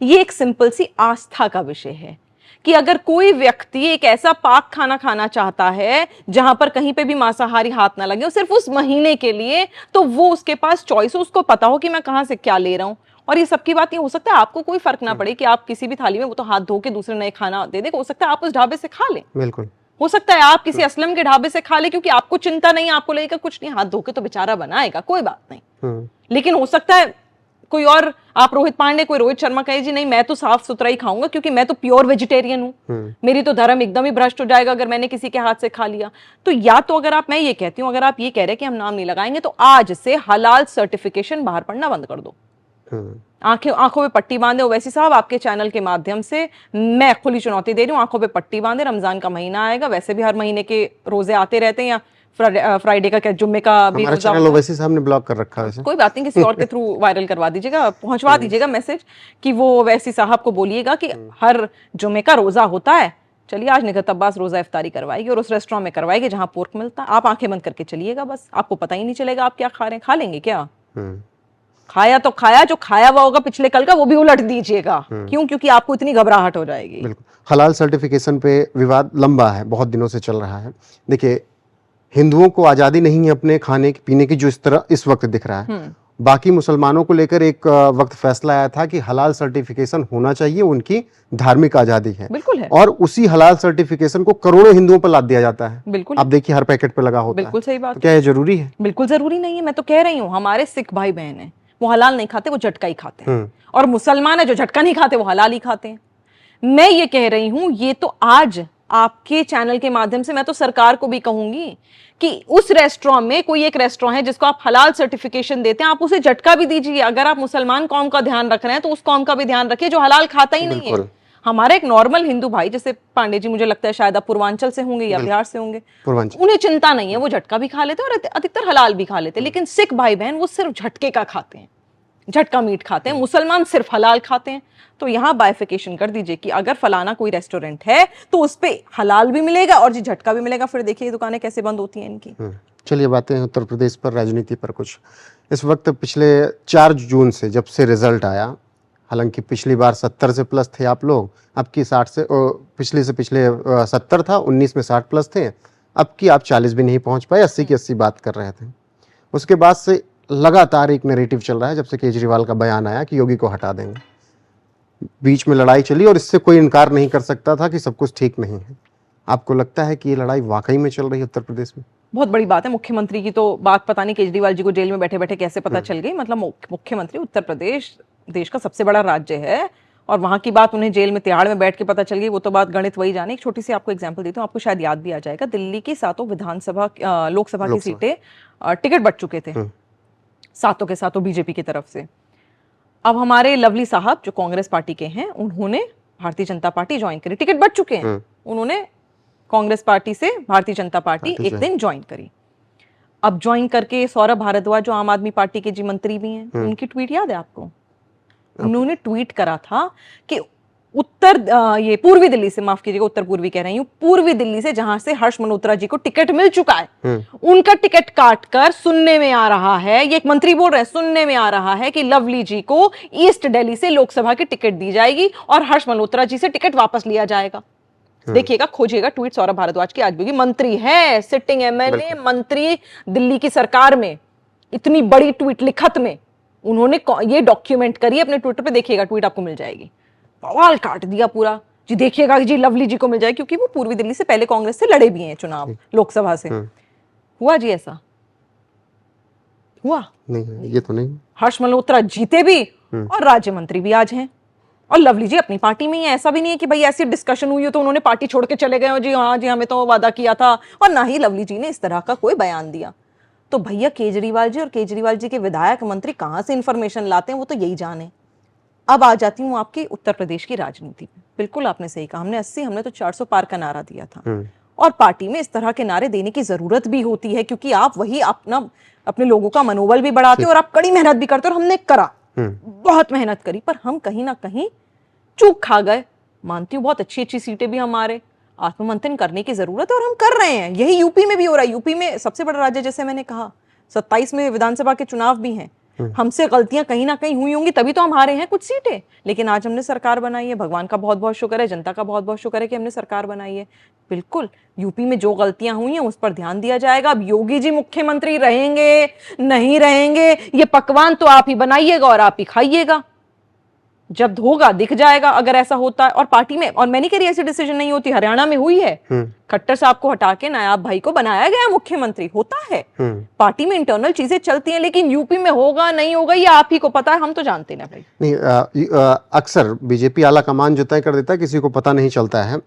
ये एक सिंपल सी आस्था का विषय है कि अगर कोई व्यक्ति एक ऐसा पाक खाना खाना चाहता है जहां पर कहीं पे भी मांसाहारी हाथ ना लगे, और सिर्फ उस महीने के लिए, तो वो उसके पास चॉइस हो, उसको पता हो कि मैं कहां से क्या ले रहा हूं। और ये सबकी बात ये हो सकता है आपको कोई फर्क ना पड़े कि आप किसी भी थाली में वो तो हाथ धो के दूसरे नए खाना दे दे, हो सकता है आप उस ढाबे से खा लें, बिल्कुल हो सकता है आप किसी असलम के ढाबे से खा ले, क्योंकि आपको चिंता नहीं, आपको लगेगा कुछ नहीं, हाथ धो के तो बेचारा बनाएगा, कोई बात नहीं। लेकिन हो सकता है कोई और, आप रोहित पांडे, कोई रोहित शर्मा कहे जी नहीं मैं तो साफ सुथरा ही खाऊंगा क्योंकि मैं तो प्योर वेजिटेरियन हूं, मेरी तो धर्म एकदम ही भ्रष्ट हो जाएगा अगर मैंने किसी के हाथ से खा लिया। तो या तो अगर आप, मैं ये कहती हूं, अगर आप ये कह रहे हैं कि हम नाम नहीं लगाएंगे, तो आज से हलाल सर्टिफिकेशन बाहर पड़ना बंद कर दो। आंखों पे पट्टी बांधे। ओवैसी साहब, आपके चैनल के माध्यम से मैं खुली चुनौती दे रही हूँ, आंखों पे पट्टी बांधे। रमजान का महीना आएगा, वैसे भी हर महीने के रोजे आते रहते हैं, या फ्राइडे का क्या, जुम्मे का भी रोजा होता है। ओवैसी साहब ने ब्लॉक कर रखा है, कोई बात नहीं, किसी और के थ्रू वायरल करवा दीजिएगा, पहुंचवा दीजिएगा मैसेज कि वो ओवैसी साहब को बोलिएगा कि हर जुम्मे का रोजा होता है, चलिए आज निगहत अब्बास रोजा इफ्तारी करवाएगी और उस रेस्टोरेंट में करवाएगी जहां पोर्क मिलता है। आप आंखें बंद करके चलिएगा, बस आपको पता ही नहीं चलेगा आप क्या खा रहे हैं। खा लेंगे क्या? खाया तो खाया, जो खाया हुआ होगा पिछले कल का वो भी उलट दीजिएगा। क्यों? क्योंकि आपको इतनी घबराहट हो जाएगी। बिल्कुल। हलाल सर्टिफिकेशन पे विवाद लंबा है, बहुत दिनों से चल रहा है। देखिए, हिंदुओं को आजादी नहीं है अपने खाने पीने की, जो इस तरह इस वक्त दिख रहा है। बाकी मुसलमानों को लेकर एक वक्त फैसला आया था कि हलाल सर्टिफिकेशन होना चाहिए, उनकी धार्मिक आजादी है। बिल्कुल है। और उसी हलाल सर्टिफिकेशन को करोड़ों हिंदुओं पर लाद दिया जाता है। बिल्कुल। आप देखिए हर पैकेट पे लगा होता है। बिल्कुल सही बात। तो क्या ये जरूरी है? बिल्कुल जरूरी नहीं है। मैं तो कह रही हूँ, हमारे सिख भाई बहन है, वो हलाल नहीं खाते, वो झटका ही खाते हैं। और मुसलमान है जो झटका नहीं खाते, वो हलाल ही खाते हैं। मैं ये कह रही हूं, ये तो आज आपके चैनल के माध्यम से मैं तो सरकार को भी कहूंगी कि उस रेस्टोरेंट में, कोई एक रेस्टोरेंट है जिसको आप हलाल सर्टिफिकेशन देते हैं, आप उसे झटका भी दीजिए। अगर आप मुसलमान कौम का ध्यान रख रहे हैं तो उस कौम का भी ध्यान रखिए जो हलाल खाता ही नहीं है। हमारे एक नॉर्मल हिंदू भाई, जैसे पांडे जी, मुझे लगता है शायद आप पूर्वांचल से होंगे या बिहार से होंगे, उन्हें चिंता नहीं है, वो झटका भी खा लेते हैं और अधिकतर हलाल भी खा लेते हैं। लेकिन सिख भाई बहन वो सिर्फ झटके का खाते हैं, झटका मीट खाते हैं। मुसलमान सिर्फ हलाल खाते हैं। तो यहाँ बाइफिकेशन कर दीजिए कि अगर फलाना कोई रेस्टोरेंट है तो उस पे हलाल भी मिलेगा और जी झटका भी मिलेगा। फिर देखिए दुकानें कैसे बंद होती हैं इनकी। चलिए बातें हैं उत्तर प्रदेश पर, राजनीति पर कुछ। इस वक्त पिछले 4 जून से जब से रिजल्ट आया, हालांकि पिछली बार 70 से प्लस थे आप लोग, अब की 60 से, पिछले 70 था, 19 में 60 प्लस थे, अब की आप 40 भी नहीं पहुंच पाए, 80 की 80 बात कर रहे थे। उसके बाद से लगातार एक नैरेटिव चल रहा है, जब से केजरीवाल का बयान आया कि योगी को हटा देंगे। बीच में लड़ाई चली और इससे कोई इनकार नहीं कर सकता था कि सब कुछ ठीक नहीं है। आपको लगता है कि ये लड़ाई वाकई में चल रही है उत्तर प्रदेश में? बहुत बड़ी बात है। मुख्यमंत्री की तो बात पता नहीं केजरीवाल जी को जेल में बैठे बैठे कैसे पता चल गई। मतलब मुख्यमंत्री, उत्तर प्रदेश देश का सबसे बड़ा राज्य है और वहां की बात उन्हें जेल में तिहाड़ में बैठ के पता चल गई, वो तो बात गणित वही जाने। एक छोटी सी आपको एग्जांपल देती हूँ, आपको शायद याद भी आ जाएगा। दिल्ली की 7 विधानसभा लोकसभा की सीटें टिकट बच चुके थे, 7 के 7 बीजेपी की तरफ से। अब हमारे लवली साहब जो कांग्रेस पार्टी के हैं, उन्होंने भारतीय जनता पार्टी ज्वाइन करी, टिकट बच चुके हैं, उन्होंने कांग्रेस पार्टी से भारतीय जनता पार्टी एक दिन ज्वाइन करी। अब ज्वाइन करके सौरभ भारद्वाज जो आम आदमी पार्टी के जी मंत्री भी हैं, उनकी ट्वीट याद है आपको? उन्होंने ट्वीट करा था कि ये पूर्वी दिल्ली से, माफ कीजिएगा उत्तर पूर्वी कह रही हूं, पूर्वी दिल्ली से जहां से हर्ष मल्होत्रा जी को टिकट मिल चुका है, उनका टिकट काटकर सुनने में आ रहा है, ये एक मंत्री बोल रहे हैं, सुनने में आ रहा है कि लवली जी को ईस्ट दिल्ली से लोकसभा की टिकट दी जाएगी और हर्ष मल्होत्रा जी से टिकट वापस लिया जाएगा। देखिएगा, खोजिएगा ट्वीट सौरभ भारद्वाज की, आज भी मंत्री है, सिटिंग एमएलए, मंत्री दिल्ली की सरकार में, इतनी बड़ी ट्वीट लिखत में उन्होंने ये डॉक्यूमेंट करी अपने ट्विटर पे। देखिएगा ट्वीट आपको मिल जाएगी। बवाल काट दिया पूरा जी। देखिएगा जी लवली जी को मिल जाए, क्योंकि वो पूर्वी दिल्ली से पहले कांग्रेस से लड़े भी हैं चुनाव लोकसभा से। हुआ जी ऐसा? हुआ नहीं, ये तो नहीं। हर्ष मल्होत्रा जीते भी और राज्य मंत्री भी आज हैं और लवली जी अपनी पार्टी में ही है, ऐसा भी नहीं है कि भाई ऐसी डिस्कशन हुई हो तो उन्होंने पार्टी छोड़ के चले गए हो, जी हाँ जी हमें तो वादा किया था, और ना ही लवली जी ने इस तरह का कोई बयान दिया। तो भैया केजरीवाल जी और केजरीवाल जी के विधायक मंत्री कहां से इंफॉर्मेशन लाते हैं वो तो यही जाने। अब आ जाती हूँ आपकी उत्तर प्रदेश की राजनीति में। बिल्कुल आपने सही कहा, हमने 80, हमने तो 400 पार का नारा दिया था, और पार्टी में इस तरह के नारे देने की जरूरत भी होती है, क्योंकि आप वही अपने लोगों का मनोबल भी बढ़ाते हो और आप कड़ी मेहनत भी करते हो, और हमने करा, बहुत मेहनत करी, पर हम कहीं ना कहीं चूक खा गए। मानती हूँ बहुत अच्छी अच्छी सीटें भी हमारे, आत्ममंथन करने की जरूरत है और हम कर रहे हैं। यही यूपी में भी हो रहा है। यूपी में सबसे बड़ा राज्य, जैसे मैंने कहा 27 में विधानसभा के चुनाव भी हैं, हमसे गलतियां कहीं ना कहीं हुई होंगी तभी तो हम हारे हैं कुछ सीटें, लेकिन आज हमने सरकार बनाई है। भगवान का बहुत बहुत शुक्र है, जनता का बहुत बहुत शुक्र है कि हमने सरकार बनाई है। बिल्कुल यूपी में जो गलतियां हुई हैं उस पर ध्यान दिया जाएगा। अब योगी जी मुख्यमंत्री रहेंगे नहीं रहेंगे ये पकवान तो आप ही बनाइएगा और आप ही खाइएगा, जब होगा दिख जाएगा अगर ऐसा होता है। और पार्टी में, और मैं नहीं कह रही ऐसी डिसीजन नहीं होती, हरियाणा में हुई है, खट्टर साहब को हटा के नायाब भाई को बनाया गया मुख्यमंत्री, होता है। पार्टी में इंटरनल चीजें चलती हैं, लेकिन यूपी में होगा नहीं होगा ये आप ही को पता है, हम तो जानते ना भाई। नहीं, अक्सर बीजेपी आला कमान जो तय कर देता है किसी को पता नहीं चलता है।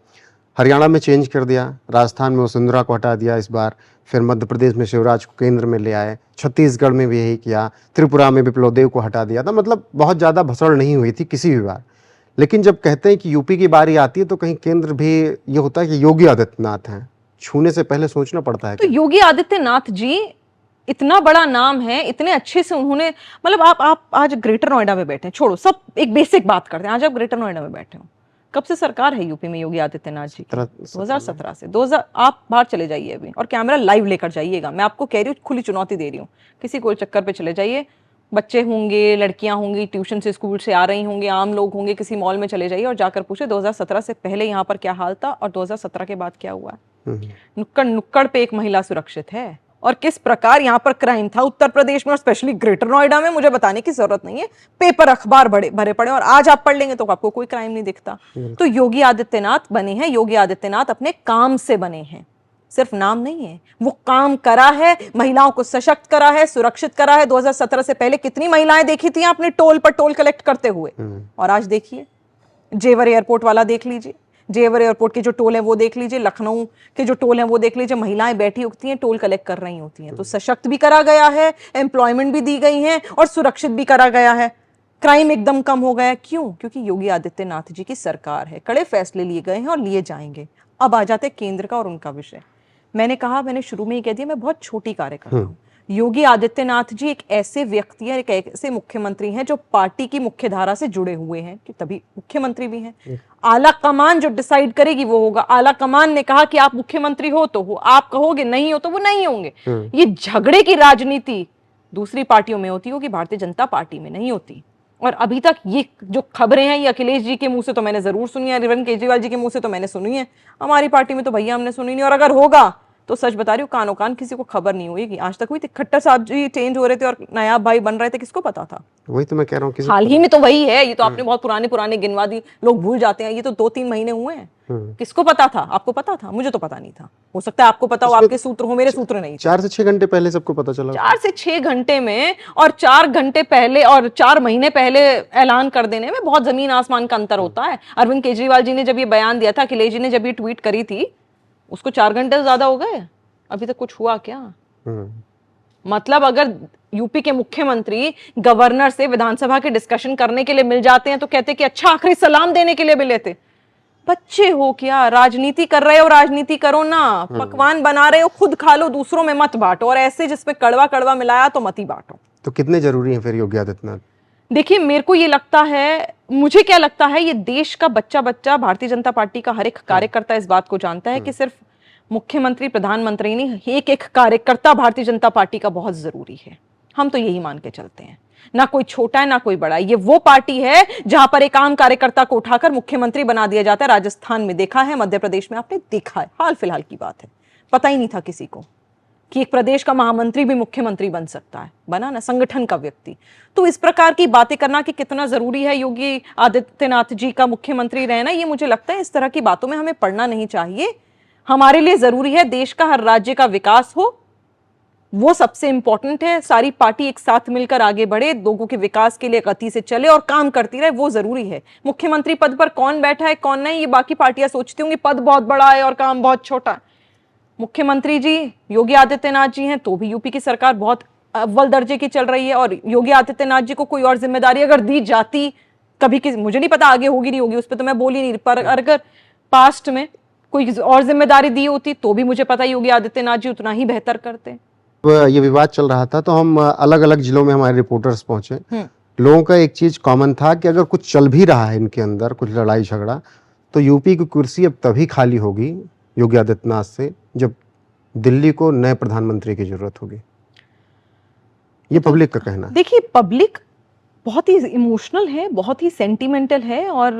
हरियाणा में चेंज कर दिया, राजस्थान में वसुंधरा को हटा दिया इस बार, फिर मध्य प्रदेश में शिवराज को केंद्र में ले आए, छत्तीसगढ़ में भी यही किया, त्रिपुरा में विप्लव देव को हटा दिया था। मतलब बहुत ज़्यादा भसड़ नहीं हुई थी किसी भी बार। लेकिन जब कहते हैं कि यूपी की बारी आती है तो कहीं केंद्र भी ये होता है कि योगी आदित्यनाथ हैं, छूने से पहले सोचना पड़ता है। तो योगी आदित्यनाथ जी इतना बड़ा नाम है, इतने अच्छे से उन्होंने, मतलब आप आज ग्रेटर नोएडा में बैठे हैं, छोड़ो सब, एक बेसिक बात करते हैं। आज आप ग्रेटर नोएडा में बैठे हो, कब से सरकार है यूपी में योगी आदित्यनाथ जी? 2017 से। 2000 आप बाहर चले जाइए अभी और कैमरा लाइव लेकर जाइएगा, मैं आपको कह रही हूँ, खुली चुनौती दे रही हूँ। किसी गोल चक्कर पे चले जाइए, बच्चे होंगे, लड़कियां होंगी, ट्यूशन से स्कूल से आ रही होंगे, आम लोग होंगे, किसी मॉल में चले जाइए और जाकर पूछे 2017 से पहले यहाँ पर क्या हाल था और 2017 के बाद क्या हुआ है। नुक्कड़ नुक्कड़ पे एक महिला सुरक्षित है, और किस प्रकार यहाँ पर क्राइम था उत्तर प्रदेश में और स्पेशली ग्रेटर नोएडा में, मुझे बताने की जरूरत नहीं है। पेपर अखबार भरे पड़े, और आज आप पढ़ लेंगे तो आपको कोई क्राइम नहीं दिखता। तो योगी आदित्यनाथ बने हैं, योगी आदित्यनाथ अपने काम से बने हैं, सिर्फ नाम नहीं है, वो काम करा है, महिलाओं को सशक्त करा है, सुरक्षित करा है। 2017 से पहले कितनी महिलाएं देखी थी आपने टोल पर टोल कलेक्ट करते हुए, और आज देखिए जेवर एयरपोर्ट वाला देख लीजिए, जेवर एयरपोर्ट के जो टोल है वो देख लीजिए, लखनऊ के जो टोल है वो देख लीजिए, महिलाएं बैठी होती हैं टोल कलेक्ट कर रही होती हैं। तो सशक्त भी करा गया है, एम्प्लॉयमेंट भी दी गई है और सुरक्षित भी करा गया है। क्राइम एकदम कम हो गया। क्यों? क्योंकि योगी आदित्यनाथ जी की सरकार है, कड़े फैसले लिए गए हैं और लिए जाएंगे। अब आ जाते केंद्र का और उनका विषय। मैंने कहा, मैंने शुरू में ही कह दिया, मैं बहुत छोटी कार्यकर्ता हूँ। योगी आदित्यनाथ जी एक ऐसे व्यक्ति हैं, एक ऐसे मुख्यमंत्री हैं जो पार्टी की मुख्य धारा से जुड़े हुए हैं, कि तभी मुख्यमंत्री भी हैं। आला कमान जो डिसाइड करेगी वो होगा। आला कमान ने कहा कि आप मुख्यमंत्री हो तो हो, आप कहोगे नहीं हो तो वो नहीं होंगे। ये झगड़े की राजनीति दूसरी पार्टियों में होती होगी, भारतीय जनता पार्टी में नहीं होती। और अभी तक ये जो खबरें हैं ये अखिलेश जी के मुंह से तो मैंने जरूर सुनी है, अरविंद केजरीवाल जी के मुंह से तो मैंने सुनी है, हमारी पार्टी में तो भैया हमने सुनी नहीं। और अगर होगा तो सच बता रही हूँ, कानो कान किसी को खबर नहीं होगी। आज तक हुई थी, खट्टर साहब जी चेंज हो रहे थे और नायाब भाई बन रहे थे, किसको पता था? वही तो मैं कह रहा हूँ, हाल ही में तो वही है। ये तो आपने बहुत पुराने गिनवा दी, लोग भूल जाते हैं। ये तो 2-3 महीने हुए हैं। किसको पता था? आपको पता था? मुझे तो पता नहीं था। हो सकता है आपको पता हो, आपके सूत्र हो, मेरे सूत्र नहीं। 4 से 6 घंटे पहले सबको पता चला। 4 से 6 घंटे में और 4 घंटे पहले और 4 महीने पहले ऐलान कर देने में बहुत जमीन आसमान का अंतर होता है। अरविंद केजरीवाल जी ने जब ये बयान दिया था, अखिलेश जी ने जब ये ट्वीट करी थी, उसको 4 घंटे से ज्यादा हो गए, अभी तक कुछ हुआ क्या? मतलब अगर यूपी के मुख्यमंत्री गवर्नर से विधानसभा के डिस्कशन करने के लिए मिल जाते हैं तो कहते कि अच्छा आखिरी सलाम देने के लिए मिले थे। बच्चे हो क्या? राजनीति कर रहे हो, राजनीति करो ना। पकवान बना रहे हो, खुद खा लो, दूसरों में मत बांटो, और ऐसे जिसमें कड़वा कड़वा मिलाया तो मत ही बांटो। तो कितने जरूरी हैं फिर योगी आदित्यनाथ? देखिए, मेरे को ये लगता है, मुझे क्या लगता है, ये देश का बच्चा बच्चा भारतीय जनता पार्टी का हर एक कार्यकर्ता इस बात को जानता है कि सिर्फ मुख्यमंत्री प्रधानमंत्री नहीं, एक एक कार्यकर्ता भारतीय जनता पार्टी का बहुत जरूरी है। हम तो यही मान के चलते हैं, ना कोई छोटा है ना कोई बड़ा है। ये वो पार्टी है जहां पर एक आम कार्यकर्ता को उठाकर मुख्यमंत्री बना दिया जाता है। राजस्थान में देखा है, मध्य प्रदेश में आपने देखा है, हाल फिलहाल की बात है। पता ही नहीं था किसी को कि एक प्रदेश का महामंत्री भी मुख्यमंत्री बन सकता है। बना ना, संगठन का व्यक्ति। तो इस प्रकार की बातें करना कि कितना जरूरी है योगी आदित्यनाथ जी का मुख्यमंत्री रहना, ये मुझे लगता है इस तरह की बातों में हमें पढ़ना नहीं चाहिए। हमारे लिए जरूरी है देश का हर राज्य का विकास हो, वो सबसे इंपॉर्टेंट है। सारी पार्टी एक साथ मिलकर आगे बढ़े, लोगों के विकास के लिए गति से चले और काम करती रहे, वो जरूरी है। मुख्यमंत्री पद पर कौन बैठा है कौन नहीं, ये बाकी पार्टियां सोचती होंगी पद बहुत बड़ा है और काम बहुत छोटा है। मुख्यमंत्री जी योगी आदित्यनाथ जी हैं, तो भी यूपी की सरकार बहुत अव्वल दर्जे की चल रही है। और योगी आदित्यनाथ जी को कोई और जिम्मेदारी अगर दी जाती कभी किसी, मुझे नहीं पता आगे होगी नहीं होगी, उस पर तो मैं बोल ही नहीं, पर अगर पास्ट में कोई और जिम्मेदारी दी होती तो भी मुझे पता योगी आदित्यनाथ जी उतना ही बेहतर करते। ये विवाद चल रहा था तो हम अलग अलग जिलों में हमारे रिपोर्टर्स पहुंचे। लोगों का एक चीज कॉमन था कि अगर कुछ चल भी रहा है इनके अंदर, कुछ लड़ाई झगड़ा, तो यूपी की कुर्सी अब तभी खाली होगी योगी आदित्यनाथ से जब दिल्ली को नए प्रधानमंत्री की जरूरत होगी। ये पब्लिक का कहना है। देखिए, पब्लिक बहुत ही इमोशनल है, बहुत ही सेंटिमेंटल है। और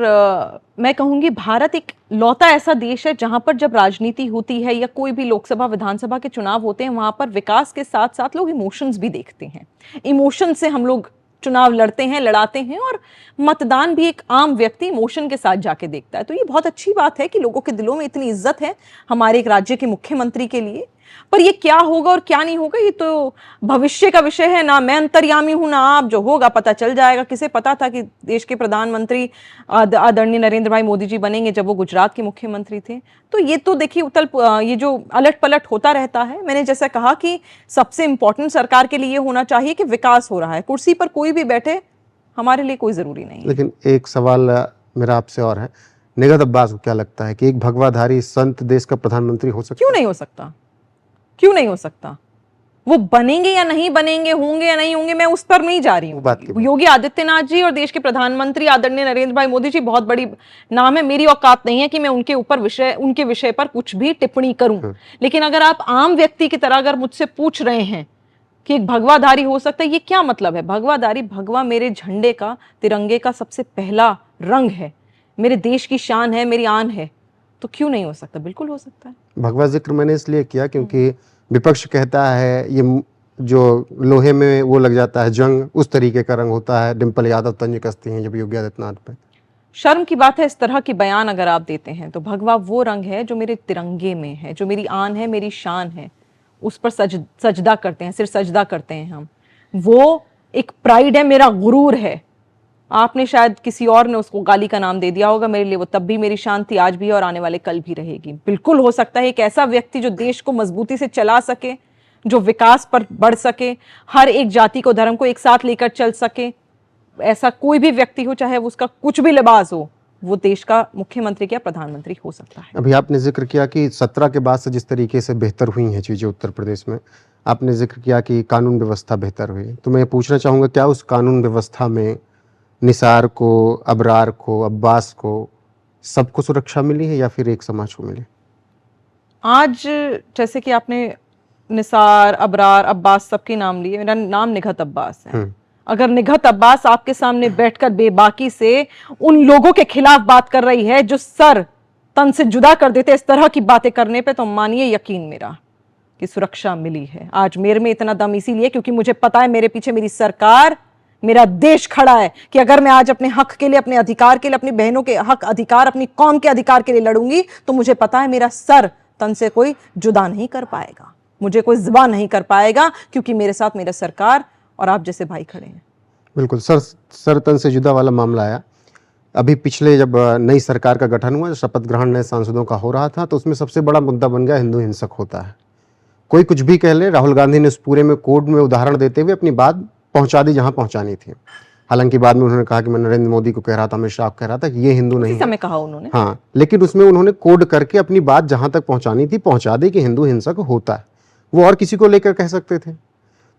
मैं कहूंगी भारत एक लौता ऐसा देश है जहां पर जब राजनीति होती है या कोई भी लोकसभा विधानसभा के चुनाव होते हैं, वहां पर विकास के साथ साथ लोग इमोशंस भी देखते हैं। इमोशन से हम लोग चुनाव लड़ते हैं, लड़ाते हैं, और मतदान भी एक आम व्यक्ति इमोशन के साथ जाके देखता है। तो ये बहुत अच्छी बात है कि लोगों के दिलों में इतनी इज्जत है हमारे एक राज्य के मुख्यमंत्री के लिए। पर ये क्या होगा और क्या नहीं होगा, ये तो भविष्य का विषय है। ना मैं अंतर्यामी हूं ना आप, जो होगा पता चल जाएगा। किसे पता था कि देश के प्रधानमंत्री आदरणीय नरेंद्र भाई मोदी जी बनेंगे जब वो गुजरात के मुख्यमंत्री थे। तो ये तो देखिए ये जो अलट पलट होता रहता है। मैंने जैसा कहा कि सबसे इंपॉर्टेंट सरकार के लिए ये होना चाहिए कि विकास हो रहा है। कुर्सी पर कोई भी बैठे हमारे लिए कोई जरूरी नहीं है। लेकिन एक सवाल मेरा आपसे और है, निगहत अब्बास को क्या लगता है कि एक भगवाधारी संत देश का प्रधानमंत्री हो सकता है? क्यों नहीं हो सकता, क्यों नहीं हो सकता? वो बनेंगे या नहीं बनेंगे, होंगे या नहीं होंगे, मैं उस पर नहीं जा रही हूँ। योगी आदित्यनाथ जी और देश के प्रधानमंत्री आदरणीय नरेंद्र भाई मोदी जी बहुत बड़ी नाम है। मेरी औकात नहीं है कि मैं उनके विषय पर कुछ भी टिप्पणी करूं। लेकिन अगर आप आम व्यक्ति की तरह अगर मुझसे पूछ रहे हैं कि एक भगवाधारी हो सकता है, ये क्या मतलब है? भगवाधारी, भगवा मेरे झंडे का, तिरंगे का सबसे पहला रंग है, मेरे देश की शान है, मेरी आन है। तो क्यों नहीं हो सकता? बिल्कुल हो सकता है। भगवा जिक्र मैंने इसलिए किया क्योंकि विपक्ष कहता है ये जो लोहे में वो लग जाता है जंग, उस तरीके का रंग होता है। डिंपल यादव तंज कसती हैं जब योगी आदित्यनाथ पे। शर्म की बात है इस तरह की बयान अगर आप देते हैं। तो भगवा वो रंग है जो मेरे तिरंगे में है, जो मेरी आन है, मेरी शान है। उस पर सजदा करते हैं, सिर सजदा करते हैं हम। वो एक प्राइड है, मेरा गुरूर है। आपने शायद किसी और ने उसको गाली का नाम दे दिया होगा, मेरे लिए वो तब भी मेरी शान थी, आज भी और आने वाले कल भी रहेगी। बिल्कुल हो सकता है एक ऐसा व्यक्ति जो देश को मजबूती से चला सके, जो विकास पर बढ़ सके, हर एक जाति को, धर्म को एक साथ लेकर चल सके, ऐसा कोई भी व्यक्ति हो, चाहे वो उसका कुछ भी लिबास हो, वो देश का मुख्यमंत्री या प्रधानमंत्री हो सकता है। अभी आपने जिक्र किया कि 17 के बाद से जिस तरीके से बेहतर हुई हैं चीजें उत्तर प्रदेश में, आपने जिक्र किया कि कानून व्यवस्था बेहतर हुई। तो मैं पूछना चाहूंगा, क्या उस कानून व्यवस्था में निसार को, अबरार को, अब्बास को, सबको सुरक्षा मिली है या फिर एक समाज को मिली? आज जैसे कि आपने निसार, अबरार, अब्बास सबके नाम लिए, मेरा नाम निगहत अब्बास है। अगर निगहत अब्बास आपके सामने बैठकर बेबाकी से उन लोगों के खिलाफ बात कर रही है जो सर तन से जुदा कर देते इस तरह की बातें करने पे, तो मानिए यकीन मेरा कि सुरक्षा मिली है। आज मेरे में इतना दम इसीलिए क्योंकि मुझे पता है मेरे पीछे मेरी सरकार, मेरा देश खड़ा है कि अगर मैं आज अपने हक के लिए, अपने अधिकार के लिए, अपनी बहनों के हक अधिकार, अपनी कौम के अधिकार के लिए लड़ूंगी, तो मुझे पता है मेरा सर तन से कोई जुदा नहीं कर पाएगा, मुझे कोई ज़िबा नहीं कर पाएगा, क्योंकि मेरे साथ मेरा सरकार और आप जैसे भाई खड़े हैं। बिल्कुल सर तन से जुदा वाला मामला आया। अभी पिछले जब नई सरकार का गठन हुआ, शपथ ग्रहण नए सांसदों का हो रहा था, तो उसमें सबसे बड़ा मुद्दा बन गया हिंदू हिंसक होता है। कोई कुछ भी कह ले, राहुल गांधी ने उस पूरे में कोर्ट में उदाहरण देते हुए अपनी बात पहुंचा दी जहां पहुंचानी थी। हालांकि बाद में उन्होंने कहा कि मैं नरेंद्र मोदी को कह रहा था, अमित शाह को कह रहा था कि ये हिंदू नहीं है। कहा उन्होंने, हाँ, लेकिन उसमें उन्होंने कोड करके अपनी बात जहां तक पहुंचानी थी पहुंचा दी कि हिंदू हिंसक होता है। वो और किसी को लेकर कह सकते थे।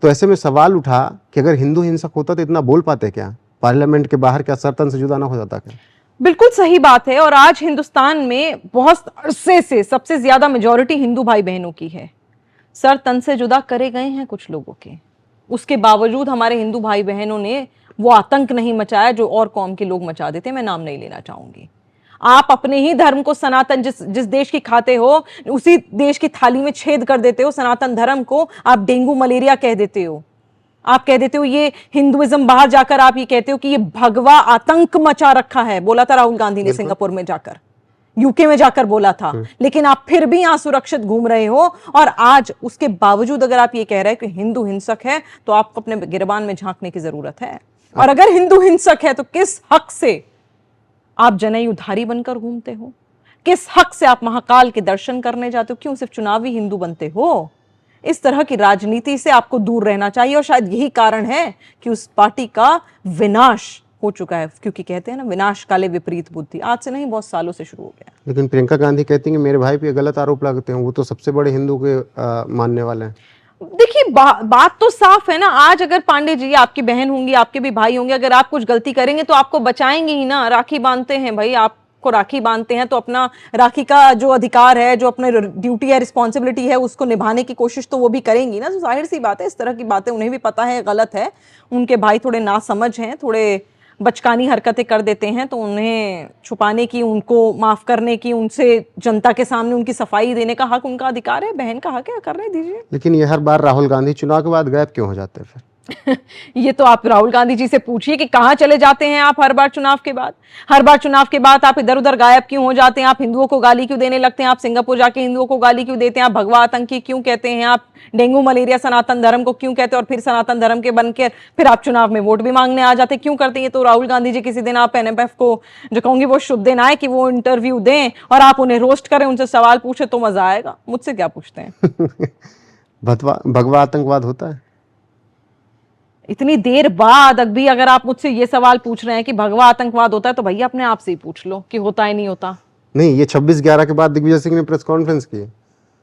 तो ऐसे में सवाल उठा कि अगर हिंदू हिंसक होता तो इतना बोल पाते क्या? पार्लियामेंट के बाहर क्या सर तन से जुदा ना हो जाता क्या? बिल्कुल सही बात है। और आज हिंदुस्तान में बहुत अरसे से सबसे ज्यादा मेजॉरिटी हिंदू भाई बहनों की है। सर तन से जुदा करे गए हैं कुछ लोगों के, उसके बावजूद हमारे हिंदू भाई बहनों ने वो आतंक नहीं मचाया जो और कौम के लोग मचा देते। मैं नाम नहीं लेना चाहूंगी। आप अपने ही धर्म को, सनातन जिस देश की खाते हो, उसी देश की थाली में छेद कर देते हो। सनातन धर्म को आप डेंगू मलेरिया कह देते हो। आप कह देते हो ये हिंदुइज्म, बाहर जाकर आप ये कहते हो कि ये भगवा आतंक मचा रखा है। बोला था राहुल गांधी ने सिंगापुर में जाकर। यूके में जाकर बोला था, लेकिन आप फिर भी यहां सुरक्षित घूम रहे हो। और आज उसके बावजूद अगर आप ये कह रहे हैं कि हिंदू हिंसक है, तो आपको अपने गिरबान में झांकने की जरूरत है। और अगर हिंदू हिंसक है तो किस हक से आप जनेऊधारी बनकर घूमते हो? किस हक से आप महाकाल के दर्शन करने जाते हो? क्यों सिर्फ चुनावी हिंदू बनते हो? इस तरह की राजनीति से आपको दूर रहना चाहिए। और शायद यही कारण है कि उस पार्टी का विनाश हो चुका है, क्योंकि कहते हैं ना, विनाश काले विपरीत बुद्धि। आज से नहीं, बहुत सालों से शुरू हो गया। लेकिन प्रियंका गांधी कहती हैं कि मेरे भाई पे गलत आरोप लगाते हैं, वो तो सबसे बड़े हिंदू के मानने वाले हैं। देखिए, बात तो साफ है ना। आज अगर पांडे जी आपकी बहन होंगी, आपके भी भाई होंगे, अगर आप कुछ गलती करेंगे तो आपको बचाएंगे ही ना। राखी बांधते हैं भाई, आपको राखी बांधते हैं तो अपना राखी का जो अधिकार है, जो अपने ड्यूटी है, रिस्पॉन्सिबिलिटी है, उसको निभाने की कोशिश तो वो भी करेंगी ना। तो जाहिर सी बात है, इस तरह की बातें उन्हें भी पता है गलत है। उनके भाई थोड़े नासमझ हैं, थोड़े बचकानी हरकतें कर देते हैं, तो उन्हें छुपाने की, उनको माफ करने की, उनसे जनता के सामने उनकी सफाई देने का हक उनका अधिकार है। बहन का हक है, करने दीजिए। लेकिन ये हर बार राहुल गांधी चुनाव के बाद गायब क्यों हो जाते हैं फिर? ये तो आप राहुल गांधी जी से पूछिए कि कहां चले जाते हैं आप हर बार चुनाव के बाद। हर बार चुनाव के बाद आप इधर उधर गायब क्यों हो जाते हैं? आप हिंदुओं को गाली क्यों देने लगते हैं? आप सिंगापुर जाके हिंदुओं को गाली क्यों देते हैं? आप भगवा आतंकी क्यों कहते हैं? आप डेंगू मलेरिया सनातन धर्म को क्यों कहते हैं? और फिर सनातन धर्म के बनकर फिर आप चुनाव में वोट भी मांगने आ जाते क्यों करते हैं? तो राहुल गांधी जी, किसी दिन आप एनएमएफ को, जो कहूंगी वो शुभ दिन आए कि वो इंटरव्यू दें और आप उन्हें रोस्ट करें, उनसे सवाल पूछे तो मजा आएगा। मुझसे क्या पूछते हैं? भगवा आतंकवाद होता है? इतनी देर बाद अभी अगर आप मुझसे ये सवाल पूछ रहे हैं कि भगवा आतंकवाद होता है, तो भैया अपने आप से ही पूछ लो कि होता है नहीं होता। नहीं, ये 26/11 के बाद दिग्विजय सिंह ने प्रेस कॉन्फ्रेंस की,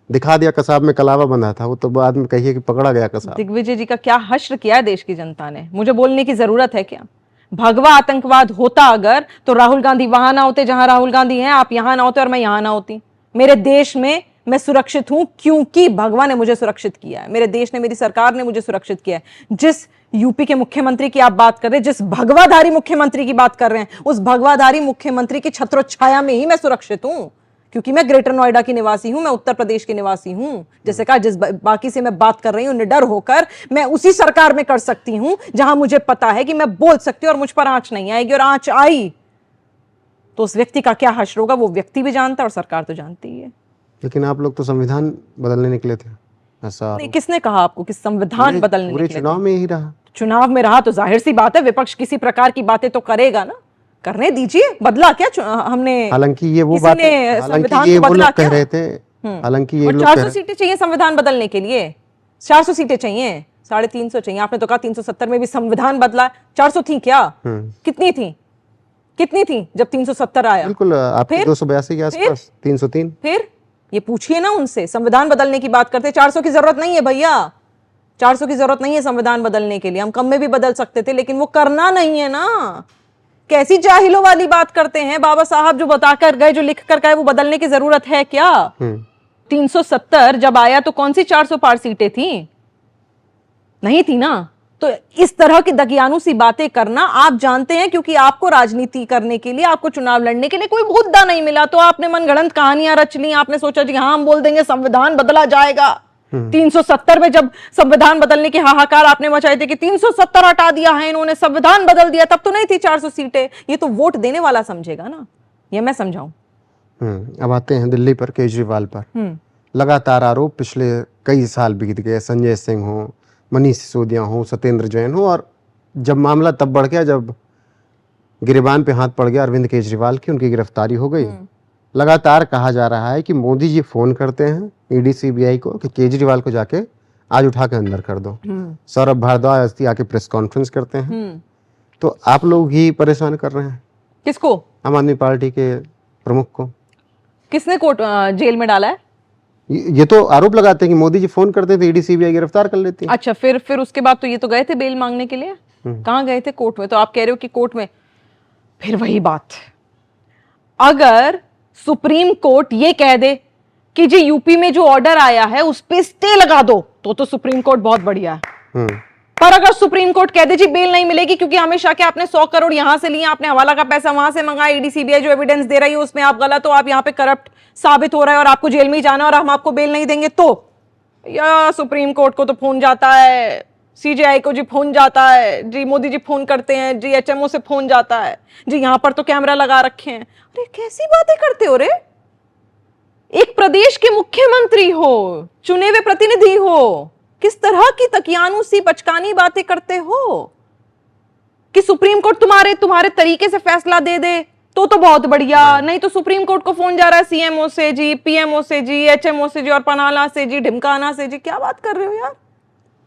दिखा दिया कसाब में कलावा बंधा था, वो तो बाद में कहिए कि पकड़ा गया कसाब। दिग्विजय जी का क्या हश्र किया है देश की जनता ने, मुझे बोलने की जरूरत है क्या? भगवा आतंकवाद होता अगर, तो राहुल गांधी वहां ना होते जहां राहुल गांधी हैं, आप यहां ना होते और मैं यहां ना होती। मेरे देश में मैं सुरक्षित हूं क्योंकि भगवान ने मुझे सुरक्षित किया है। मेरे देश ने, मेरी सरकार ने मुझे सुरक्षित किया है। जिस यूपी के मुख्यमंत्री की आप बात कर रहे हैं, जिस भगवाधारी मुख्यमंत्री की बात कर रहे हैं, उस भगवाधारी मुख्यमंत्री की छत्रोच्छाया में ही मैं सुरक्षित हूं, क्योंकि मैं ग्रेटर नोएडा की निवासी हूं, मैं उत्तर प्रदेश की निवासी हूं। जैसे कहा, जिस बाकी से मैं बात कर रही हूं, निडर होकर मैं उसी सरकार में कर सकती हूं जहां मुझे पता है कि मैं बोल सकती हूं और मुझ पर आंच नहीं आएगी। और आंच आई तो उस व्यक्ति का क्या हश्र होगा, वो व्यक्ति भी जानता है और सरकार तो जानती ही है। लेकिन आप लोग तो संविधान बदलने निकले थे, ऐसा नहीं, किसने कहा आपको कि संविधान बदलने पूरे निकले? चुनाव में ही रहा। चुनाव में रहा तो जाहिर सी बात है विपक्ष किसी प्रकार की बातें तो करेगा ना। करने दीजिए। बदला क्या हमने? हालांकि ये वो किसी बात, ने हालांकि संविधान ये को वो बदला लोग कह क्या? रहे थे, हालांकि ये और लोग 400 सीटें चाहिए संविधान बदलने के लिए। 400 सीटें चाहिए, 350 चाहिए। आपने तो कहा 370 में भी संविधान बदला, 400 थी क्या? कितनी थी? कितनी थी जब 370 आया? बिल्कुल आपके फिर? 282 के आसपास, 303। फिर ये पूछिए ना उनसे। संविधान बदलने की बात करते, 400 की जरूरत नहीं है भैया, 400 की जरूरत नहीं है संविधान बदलने के लिए। हम कम में भी बदल सकते थे, लेकिन वो करना नहीं है ना। कैसी जाहिलों वाली बात करते हैं? बाबा साहब जो बताकर गए, जो लिख कर गए, वो बदलने की जरूरत है क्या? 370 जब आया तो कौन सी 400 पार सीटें थी? नहीं थी ना। तो इस तरह की दकियानू सी बातें करना, आप जानते हैं, क्योंकि आपको राजनीति करने के लिए, आपको चुनाव लड़ने के लिए कोई मुद्दा नहीं मिला, तो आपने मनगढ़ंत कहानियां रच ली। आपने सोचा जी हाँ, हम बोल देंगे संविधान बदला जाएगा। 370 में जब संविधान बदलने की हाहाकार आपने मचाए थे कि 370 हटा दिया है इन्होंने, संविधान बदल दिया, तब तो नहीं थी 400 सीटें। ये तो वोट देने वाला समझेगा ना, ये मैं समझाऊं। अब आते हैं दिल्ली पर, केजरीवाल पर। लगातार आरोप, पिछले कई साल बीत गए, संजय सिंह हो, मनीष सिसोदिया हो, सत्येंद्र जैन हो, और जब मामला तब बढ़ गया जब गिरेबान पे हाथ पड़ गया अरविंद केजरीवाल की, उनकी गिरफ्तारी हो गई। लगातार कहा जा रहा है कि मोदी जी फोन करते हैं ईडी सीबीआई को कि केजरीवाल को जाके आज उठा के अंदर कर दो। सौरभ भारद्वाज आके प्रेस कॉन्फ्रेंस करते हैं। तो आप लोग ही परेशान कर रहे हैं किसको? आम आदमी पार्टी के प्रमुख को। किसने कोर्ट जेल में डाला है? ये तो आरोप लगाते हैं कि मोदी जी फोन करते थे, ईडी सीबीआई गिरफ्तार कर लेती है। अच्छा, फिर उसके बाद तो ये तो गए थे बेल मांगने के लिए। कहाँ गए थे? कोर्ट में। तो आप कह रहे हो कि कोर्ट में, फिर वही बात, अगर सुप्रीम कोर्ट ये कह दे कि जी यूपी में जो ऑर्डर आया है उस पे स्टे लगा दो, तो सुप्रीम कोर्ट बहुत बढ़िया है। पर अगर सुप्रीम कोर्ट कह दे जी बेल नहीं मिलेगी क्योंकि हमेशा के आपने 100 करोड़ यहां से लिए, आपने हवाला का पैसा वहां से मंगाया, ईडी सीबीआई जो एविडेंस दे रही है उसमें आप गलत हो, आप यहां पे करप्ट साबित हो रहा है और आपको जेल में ही जाना और हम आपको बेल नहीं देंगे, तो या सुप्रीम कोर्ट को तो फोन जाता है सीजेआई को जी फोन जाता है जी, मोदी जी फोन करते हैं जी, एचएमओ से फोन जाता है जी, यहां पर तो कैमरा लगा रखे हैं। अरे कैसी बातें करते हो रे, एक प्रदेश के मुख्यमंत्री हो, चुने हुए प्रतिनिधि हो, किस तरह की तकियानुसी बचकानी बातें करते हो कि सुप्रीम कोर्ट तुम्हारे तरीके से फैसला दे दे तो बहुत बढ़िया, नहीं तो सुप्रीम कोर्ट को फोन जा रहा है सीएमओ से जी, पीएमओ से जी, एचएमओ से जी, और पनाला से जी, ढिमकाना से जी। क्या बात कर रहे हो यार,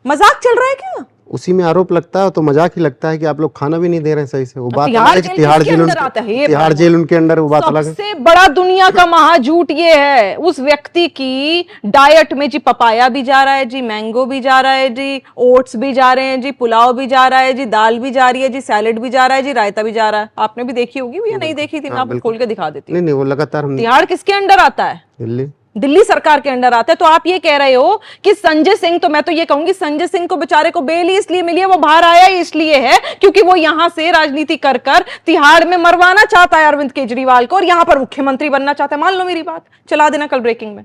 मजाक चल रहा है क्या? उसी में आरोप लगता है तो मजाक ही लगता है कि आप लोग खाना भी नहीं दे रहे हैं सही से। वो बात तिहाड़ अलग है कि तिहाड़ किसके जेल अंदर आता है? ये तिहाड़ जेल उनके अंडर, वो बात अलग है। सबसे बड़ा दुनिया का महाझूठ ये है, उस व्यक्ति की डाइट में जी पपाया भी जा रहा है जी, मैंगो भी जा रहा है जी, ओट्स भी जा रहे हैं जी, पुलाव भी जा रहा है जी, दाल भी जा रही है जी, सैलेड भी जा रहा है जी, रायता भी जा रहा है। आपने भी देखी होगी या नहीं देखी थी? मैं आपको खोल के दिखा देती हूँ। नहीं वो लगातार हम तिहाड़ किसके अंडर आता है? दिल्ली सरकार के अंडर आता है। तो आप ये कह रहे हो कि संजय सिंह, तो मैं तो ये कहूंगी संजय सिंह को बेचारे को बेल ही इसलिए मिली है, वो बाहर आया ही इसलिए है क्योंकि वो यहां से राजनीति कर तिहाड़ में मरवाना चाहता है अरविंद केजरीवाल को और यहां पर मुख्यमंत्री बनना चाहता है। मान लो मेरी बात, चला देना कल ब्रेकिंग में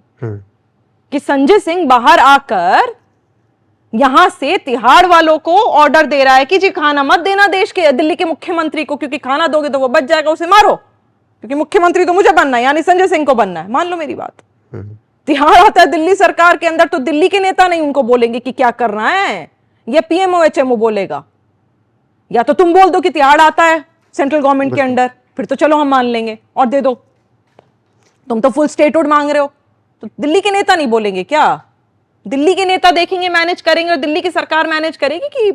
कि संजय सिंह बाहर आकर यहां से तिहाड़ वालों को ऑर्डर दे रहा है कि जी खाना मत देना दिल्ली के मुख्यमंत्री को, क्योंकि खाना दोगे तो वो बच जाएगा, उसे मारो, क्योंकि मुख्यमंत्री तो मुझे बनना है, यानी संजय सिंह को बनना है। मान लो मेरी बात, तिहाड़ आता है दिल्ली सरकार के अंदर तो दिल्ली के नेता नहीं उनको बोलेंगे कि क्या करना है, ये पीएमओ एचएमओ बोलेगा। या तो तुम बोल दो कि तिहाड़ आता है सेंट्रल गवर्नमेंट के अंडर, फिर तो चलो हम मान लेंगे और दे दो। तुम तो फुल स्टेटहुड मांग रहे हो, तो दिल्ली के नेता नहीं बोलेंगे क्या? दिल्ली के नेता देखेंगे, मैनेज करेंगे, और दिल्ली की सरकार मैनेज करेगी कि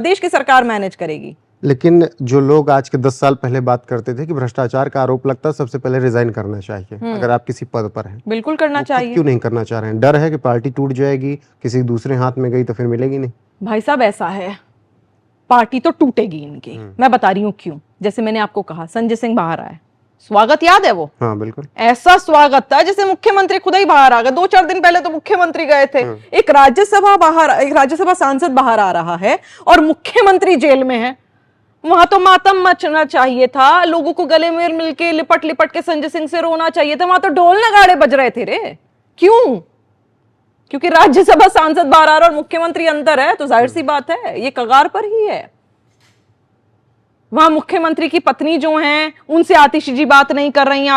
देश की सरकार मैनेज करेगी? लेकिन जो लोग आज के 10 साल पहले बात करते थे कि भ्रष्टाचार का आरोप लगता है, सबसे पहले रिजाइन करना चाहिए अगर आप किसी पद पर हैं। बिल्कुल करना चाहिए। क्यों नहीं करना चाह रहे हैं? डर है कि पार्टी टूट जाएगी, किसी दूसरे हाथ में गई तो फिर मिलेगी नहीं? भाई साहब ऐसा है, पार्टी तो टूटेगी इनकी। मैं बता रही हूँ क्यों। जैसे मैंने आपको कहा संजय सिंह बाहर आए, स्वागत याद है वो? हाँ बिल्कुल। ऐसा स्वागत था जैसे मुख्यमंत्री खुद ही बाहर आ गए। 2-4 दिन पहले तो मुख्यमंत्री गए थे, एक राज्यसभा सांसद बाहर आ रहा है और मुख्यमंत्री जेल में है। वहां तो मातम मचना चाहिए था, लोगों को गले में मिलके लिपट लिपट के संजय सिंह से रोना चाहिए था। वहां तो ढोल नगाड़े बज रहे थे रे। क्यों? क्योंकि राज्यसभा सांसद बाहर आ रहा और मुख्यमंत्री अंदर है, तो जाहिर सी बात है ये कगार पर ही है। वहां मुख्यमंत्री की पत्नी जो हैं उनसे आतिशी जी बात नहीं कर रही हैं,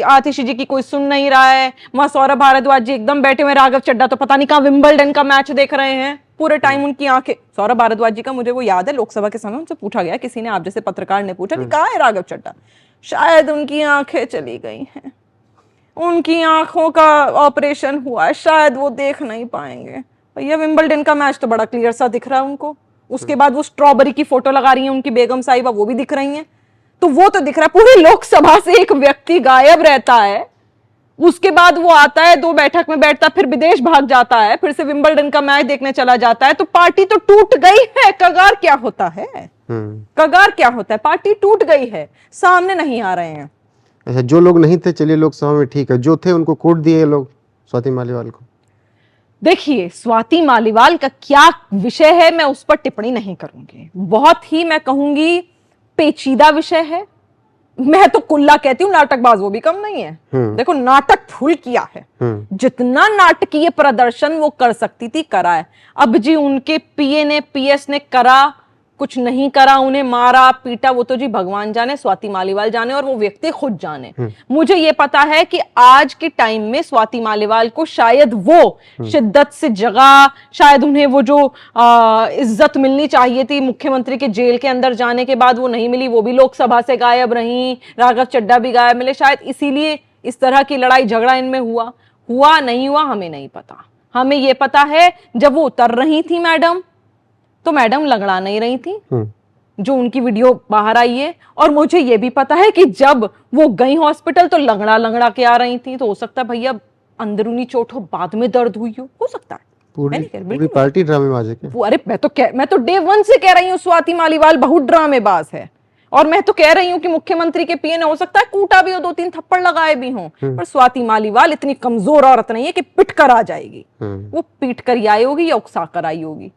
आतिशी जी की कोई सुन नहीं रहा है। वहां सौरभ भारद्वाज जी एकदम बैठे हुए, राघव चड्ढा तो पता नहीं कहां विंबलडन का मैच देख रहे हैं। पूरे टाइम उनकी आंखें, सौरभ भारद्वाज जी का मुझे वो याद है, लोकसभा के समय उनसे पूछा गया, किसी ने, आप जैसे पत्रकार ने पूछा कि कहाँ है राघव चड्ढा, शायद उनकी आंखें चली गई हैं, उनकी आंखों का ऑपरेशन हुआ है, शायद वो देख नहीं पाएंगे। भैया विंबलडन का मैच तो बड़ा क्लियर सा दिख रहा है उनको। उसके बाद वो स्ट्रॉबेरी की फोटो लगा रही है उनकी बेगम साहिबा, वो भी दिख रही हैं, तो वो तो दिख रहा है। पूरी लोकसभा से एक व्यक्ति गायब रहता है, उसके बाद वो आता है, 2 बैठक में बैठता है, फिर विदेश भाग जाता है, फिर से विंबलडन का मैच देखने चला जाता है। तो पार्टी तो टूट गई है। कगार क्या होता है? कगार क्या होता है? पार्टी टूट गई है, सामने नहीं आ रहे हैं। अच्छा, जो लोग नहीं थे चलिए लोकसभा में ठीक है, जो थे उनको कोर्ट दिए लोग, स्वाति मालीवाल को। देखिए स्वाति मालीवाल का क्या विषय है, मैं उस पर टिप्पणी नहीं करूंगी। बहुत ही मैं कहूंगी पेचीदा विषय है। मैं तो कुल्ला कहती हूँ, नाटकबाज वो भी कम नहीं है। देखो नाटक फुल किया है, जितना नाटकीय प्रदर्शन वो कर सकती थी करा है। अब जी उनके पीए ने, पीएस ने करा, कुछ नहीं करा, उन्हें मारा पीटा, वो तो जी भगवान जाने, स्वाति मालीवाल जाने और वो व्यक्ति खुद जाने। मुझे ये पता है कि आज के टाइम में स्वाति मालीवाल को शायद वो शिद्दत से जगा, शायद उन्हें वो जो इज्जत मिलनी चाहिए थी मुख्यमंत्री के जेल के अंदर जाने के बाद वो नहीं मिली। वो भी लोकसभा से गायब रही, राघव चड्ढा भी गायब मिले, शायद इसीलिए इस तरह की लड़ाई झगड़ा इनमें हुआ नहीं हुआ हमें नहीं पता। हमें ये पता है जब वो उतर रही थी मैडम, तो मैडम लंगड़ा नहीं रही थी, जो उनकी वीडियो बाहर आई है। और मुझे यह भी पता है कि जब वो गई हॉस्पिटल तो लंगड़ा के आ रही थी। तो हो सकता है भैया अंदरूनी चोट हो, बाद में दर्द हुई हो सकता है। पूरी पार्टी ड्रामेबाज है क्या? अरे मैं तो डे 1 से कह रही हूँ स्वाति मालीवाल बहुत ड्रामेबाज है। और मैं तो कह रही हूँ कि मुख्यमंत्री के पीए ने हो सकता है कूटा भी हो, 2-3 थप्पड़ लगाए भी हों, पर स्वाति मालीवाल इतनी कमजोर औरत नहीं है कि पिट कर आ जाएगी। वो पीट कर आई होगी या उकसा कर आई होगी।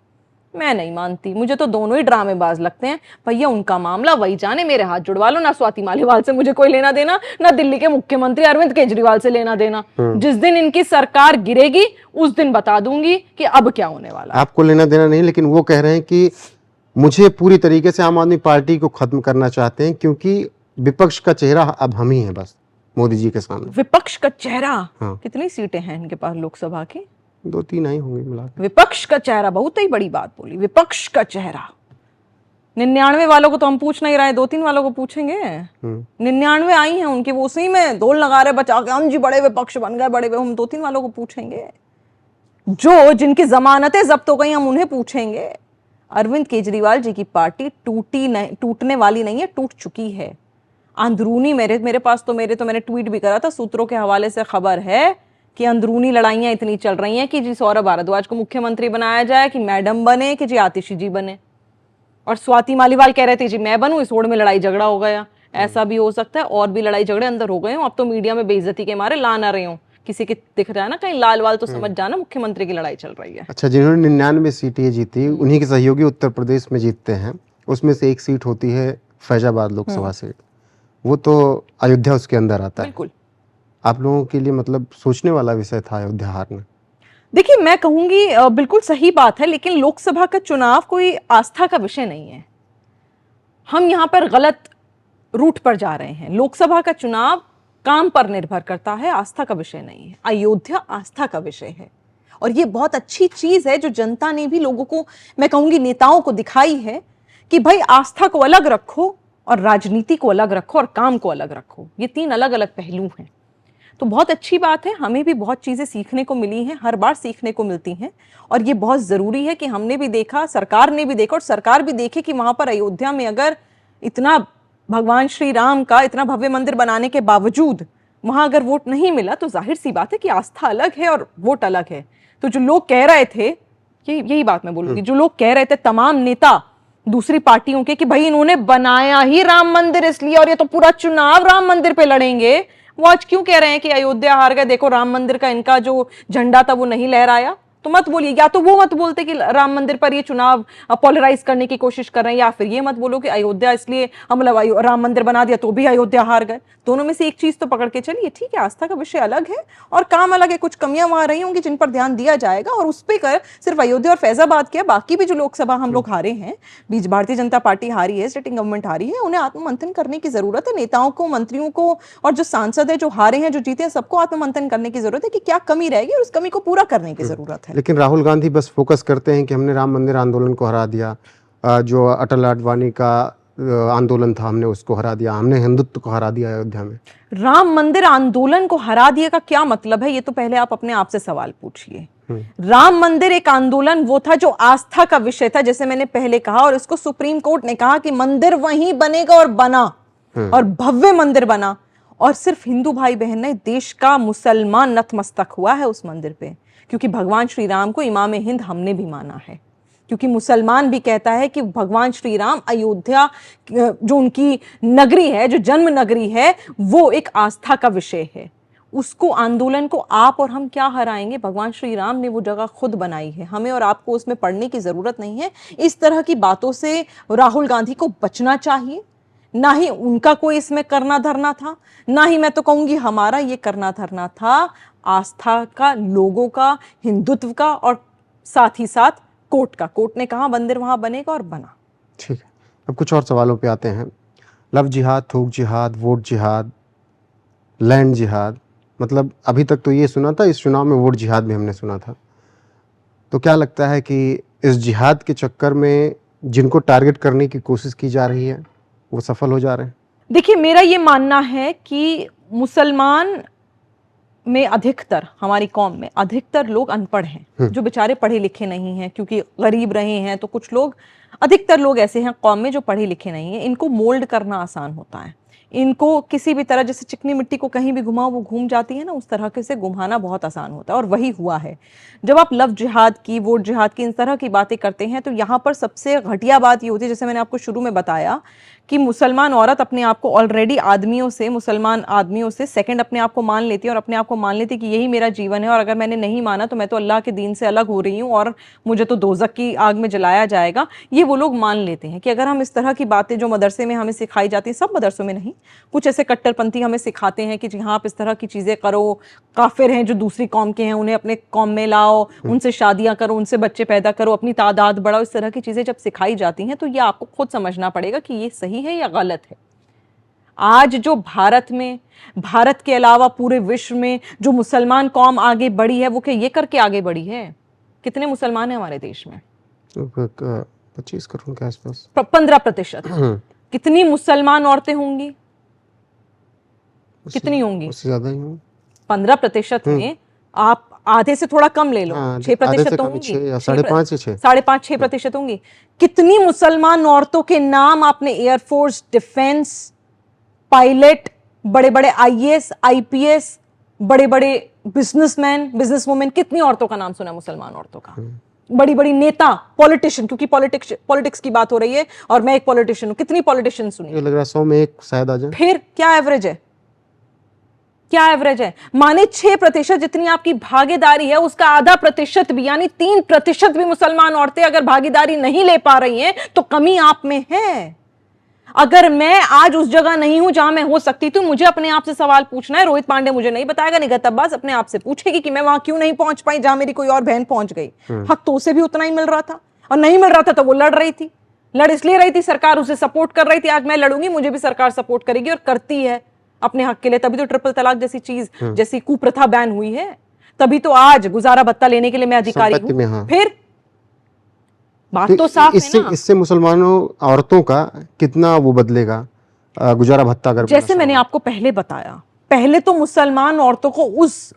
मैं नहीं मानती, मुझे तो दोनों ही ड्रामेबाज लगते हैं। भैया उनका मामला वही जाने, मेरे हाथ जुड़वा लो, ना स्वाति मालीवाल से मुझे कोई लेना देना, ना दिल्ली के मुख्यमंत्री अरविंद केजरीवाल से लेना देना। जिस दिन इनकी सरकार गिरेगी उस दिन बता दूंगी कि अब क्या होने वाला है। आपको लेना देना नहीं, लेकिन वो कह रहे हैं कि मुझे पूरी तरीके से आम आदमी पार्टी को खत्म करना चाहते हैं, क्योंकि विपक्ष का चेहरा अब हम ही हैं बस मोदी जी के सामने। विपक्ष का चेहरा? हाँ। कितनी सीटें हैं इनके पास लोकसभा की? 2-3 आई होंगी मिला के। विपक्ष का चेहरा, बहुत ही बड़ी बात बोली, विपक्ष का चेहरा। 99 वालों को तो हम पूछ नहीं रहे, 2-3 वालों को पूछेंगे। 99 आई हैं उनके, वो उसी में ढोल नगारे बचा के हम जी बड़े विपक्ष बन गए, बड़े हम 2-3 वालों को पूछेंगे। जो जिनकी जमानतें जब्त हो गई हम उन्हें पूछेंगे। अरविंद केजरीवाल जी की पार्टी टूटने वाली नहीं है, टूट चुकी है। अंदरूनी मेरे पास तो मैंने ट्वीट भी करा था, सूत्रों के हवाले से खबर है कि अंदरूनी लड़ाइयां इतनी चल रही हैं कि जी सौरभ भारद्वाज को मुख्यमंत्री बनाया जाए, कि मैडम बने, कि जी आतिशी जी बने। और स्वाति मालीवाल कह रहे थे जी मैं बनूं, इस होड़ में लड़ाई झगड़ा हो गया। ऐसा भी हो सकता है, और भी लड़ाई झगड़े अंदर हो गए हो। अब तो मीडिया में बेइज्जती के मारे ला ना रहे हो, किसी के दिख रहा है ना कहीं लाल वाल तो समझ जाना मुख्यमंत्री की लड़ाई चल रही है। अच्छा, जिन्होंने 99 सीटें जीती, उन्हीं के सहयोगी उत्तर प्रदेश में जीतते हैं। उसमें से एक सीट होती है फैजाबाद लोकसभा सीट, वो तो अयोध्या उसके अंदर आता है। बिल्कुल। आप लोगों के लिए मतलब सोचने वाला विषय था अयोध्या हारना? देखिए मैं कहूंगी बिल्कुल सही बात है, लेकिन लोकसभा का चुनाव कोई आस्था का विषय नहीं है। हम यहाँ पर गलत रूट पर जा रहे हैं। लोकसभा का चुनाव काम पर निर्भर करता है, आस्था का विषय नहीं है। अयोध्या आस्था का विषय है, और ये बहुत अच्छी चीज है जो जनता ने भी लोगों को, मैं कहूंगी नेताओं को दिखाई है कि भाई आस्था को अलग रखो और राजनीति को अलग रखो और काम को अलग रखो। ये 3 अलग अलग पहलू हैं। तो बहुत अच्छी बात है, हमें भी बहुत चीजें सीखने को मिली हैं, हर बार सीखने को मिलती हैं, और ये बहुत जरूरी है कि हमने भी देखा, सरकार ने भी देखा, और सरकार भी देखे कि वहां पर अयोध्या में अगर इतना भगवान श्री राम का इतना भव्य मंदिर बनाने के बावजूद वहां अगर वोट नहीं मिला, तो जाहिर सी बात है कि आस्था अलग है और वोट अलग है। तो जो लोग कह रहे थे, यही बात मैं बोलूंगी, जो लोग कह रहे थे तमाम नेता दूसरी पार्टियों के कि भाई इन्होंने बनाया ही राम मंदिर इसलिए और ये तो पूरा चुनाव राम मंदिर पे लड़ेंगे, वो आज क्यों कह रहे हैं कि अयोध्या हार गए, देखो राम मंदिर का इनका जो झंडा था वो नहीं लहराया? तो मत बोलिए, या तो वो मत बोलते कि राम मंदिर पर ये चुनाव पोलराइज करने की कोशिश कर रहे हैं, या फिर ये मत बोलो कि अयोध्या इसलिए हम राम मंदिर बना दिया तो भी अयोध्या हार गए। दोनों में से एक चीज तो पकड़ के चलिए। ठीक है, आस्था का विषय अलग है और काम अलग है। कुछ कमियां वहां रही होंगी जिन पर ध्यान दिया जाएगा, और उस पर कर सिर्फ अयोध्या और फैजाबाद किया, बाकी भी जो लोकसभा हम लोग हारे हैं, बीच भारतीय जनता पार्टी हारी है, स्टेटिंग गवर्नमेंट हारी है, उन्हें आत्ममंथन करने की जरूरत है। नेताओं को, मंत्रियों को, और जो सांसद है, जो हारे हैं, जो जीते हैं, सबको आत्ममंथन करने की जरूरत है कि क्या कमी रहेगी और उस कमी को पूरा करने की जरूरत है। लेकिन राहुल गांधी बस फोकस करते हैं कि हमने राम मंदिर आंदोलन को हरा दिया, जो अटल आडवाणी का आंदोलन था हमने उसको हरा दिया, हमने हिंदुत्व को हरा दिया अयोध्या में। राम मंदिर आंदोलन को हरा दिया का क्या मतलब है, ये तो पहले आप अपने आप से सवाल पूछिए। राम मंदिर एक आंदोलन वो था जो आस्था का विषय था, जैसे मैंने पहले कहा, और इसको सुप्रीम कोर्ट ने कहा कि मंदिर वहीं बनेगा, और बना, और भव्य मंदिर बना। और सिर्फ हिंदू भाई बहन नहीं, देश का मुसलमान नतमस्तक हुआ है उस मंदिर पे, क्योंकि भगवान श्री राम को इमाम हिंद हमने भी माना है। क्योंकि मुसलमान भी कहता है कि भगवान श्री राम, अयोध्या जो उनकी नगरी है, जो जन्म नगरी है, वो एक आस्था का विषय है। उसको, आंदोलन को आप और हम क्या हराएंगे? भगवान श्री राम ने वो जगह खुद बनाई है, हमें और आपको उसमें पढ़ने की जरूरत नहीं है। इस तरह की बातों से राहुल गांधी को बचना चाहिए। ना ही उनका कोई इसमें करना धरना था, ना ही मैं तो कहूंगी हमारा ये करना धरना था। आस्था का, लोगों का, हिंदुत्व का, और साथ ही साथ कोर्ट का। कोर्ट ने कहा मंदिर वहां बनेगा, और बना। ठीक है, अब कुछ और सवालों पे आते हैं। लव जिहाद, थूक जिहाद, वोट जिहाद, लैंड जिहाद, मतलब अभी तक तो ये सुना था, इस चुनाव में वोट जिहाद भी हमने सुना था। तो क्या लगता है कि इस जिहाद के चक्कर में जिनको टारगेट करने की कोशिश की जा रही है वो सफल हो जा रहे हैं? देखिए मेरा ये मानना है कि मुसलमान में अधिकतर, हमारी कौम में अधिकतर लोग अनपढ़ हैं, जो बेचारे पढ़े लिखे नहीं हैं, क्योंकि गरीब रहे हैं, तो कुछ लोग अधिकतर लोग ऐसे हैं कौम में जो पढ़े लिखे नहीं हैं, इनको मोल्ड करना आसान होता है। इनको किसी भी तरह, जैसे चिकनी मिट्टी को कहीं भी घुमाओ वो घूम जाती है ना, उस तरह के से घुमाना बहुत आसान होता है। और वही हुआ है। जब आप लव जिहाद की, वोट जिहाद की, इन तरह की बातें करते हैं तो यहाँ पर सबसे घटिया बात ये होती है, जैसे मैंने आपको शुरू में बताया कि मुसलमान औरत अपने आप को ऑलरेडी आदमियों से, मुसलमान आदमियों से सेकंड अपने आप को मान लेती है और अपने आप को मान लेती है कि यही मेरा जीवन है और अगर मैंने नहीं माना तो मैं तो अल्लाह के दीन से अलग हो रही हूँ और मुझे तो दोज़ख की आग में जलाया जाएगा। ये वो लोग मान लेते हैं कि अगर हम इस तरह की बातें जो मदरसे में हमें सिखाई जाती हैं, सब मदरसों में नहीं, कुछ ऐसे कट्टरपंथी हमें सिखाते हैं कि जी हाँ आप इस तरह की चीज़ें करो, काफिर हैं जो दूसरी कौम के हैं उन्हें अपने कौम में लाओ, उनसे शादियां करो, उनसे बच्चे पैदा करो, अपनी तादाद बढ़ाओ, इस तरह की चीज़ें जब सिखाई जाती हैं तो ये आपको खुद समझना पड़ेगा कि ये सही है या गलत है। आज जो भारत में, भारत के अलावा पूरे विश्व में जो मुसलमान कौम आगे बढ़ी है वो क्या ये करके आगे बढ़ी है? कितने मुसलमान हैं हमारे देश में? 25 करोड़ के आसपास, 15%। कितनी मुसलमान औरतें होंगी? कितनी होंगी? उससे ज्यादा ही होंगी। 15% में आप आधे से थोड़ा कम ले लो, 6% तो होंगी, 5.5-6% होंगी। कितनी मुसलमान औरतों के नाम आपने एयरफोर्स, डिफेंस, पायलट, बड़े बड़े आईएएस, आईपीएस, बड़े बड़े बिजनेसमैन, बिजनेसवुमेन, कितनी औरतों का नाम सुना मुसलमान औरतों का? बड़ी बड़ी नेता, पॉलिटिशियन, क्योंकि पॉलिटिक्स की बात हो रही है और मैं एक पॉलिटिशियन हूं, कितनी पॉलिटिशियन सुनी? लग रहा है 100 में एक शायद आ जाए। फिर क्या एवरेज है? क्या एवरेज है? माने 6% जितनी आपकी भागीदारी है उसका आधा प्रतिशत भी, यानी 3% भी मुसलमान औरतें अगर भागीदारी नहीं ले पा रही हैं तो कमी आप में है। अगर मैं आज उस जगह नहीं हूं जहां मैं हो सकती थी, मुझे अपने आप से सवाल पूछना है। रोहित पांडे मुझे नहीं बताएगा, निगहत अब्बास अपने आप से पूछेगी कि मैं वहां क्यों नहीं पहुंच पाई जहां मेरी कोई और बहन पहुंच गई। हक तो उसे भी उतना ही मिल रहा था और नहीं मिल रहा था तो वो लड़ रही थी, लड़ इसलिए रही थी, सरकार उसे सपोर्ट कर रही थी। आज मैं लड़ूंगी, मुझे भी सरकार सपोर्ट करेगी और करती है अपने हक के लिए। तभी तो ट्रिपल तलाक जैसी चीज, जैसी कुप्रथा बैन हुई है, तभी तो आज गुजारा भत्ता लेने के लिए मैं अधिकारी हूं। हाँ। फिर बात तो साफ है ना। इससे मुसलमानों औरतों का कितना वो बदलेगा गुजारा भत्ता अगर जैसे मैंने आपको पहले बताया, पहले तो मुसलमान औरतों को उस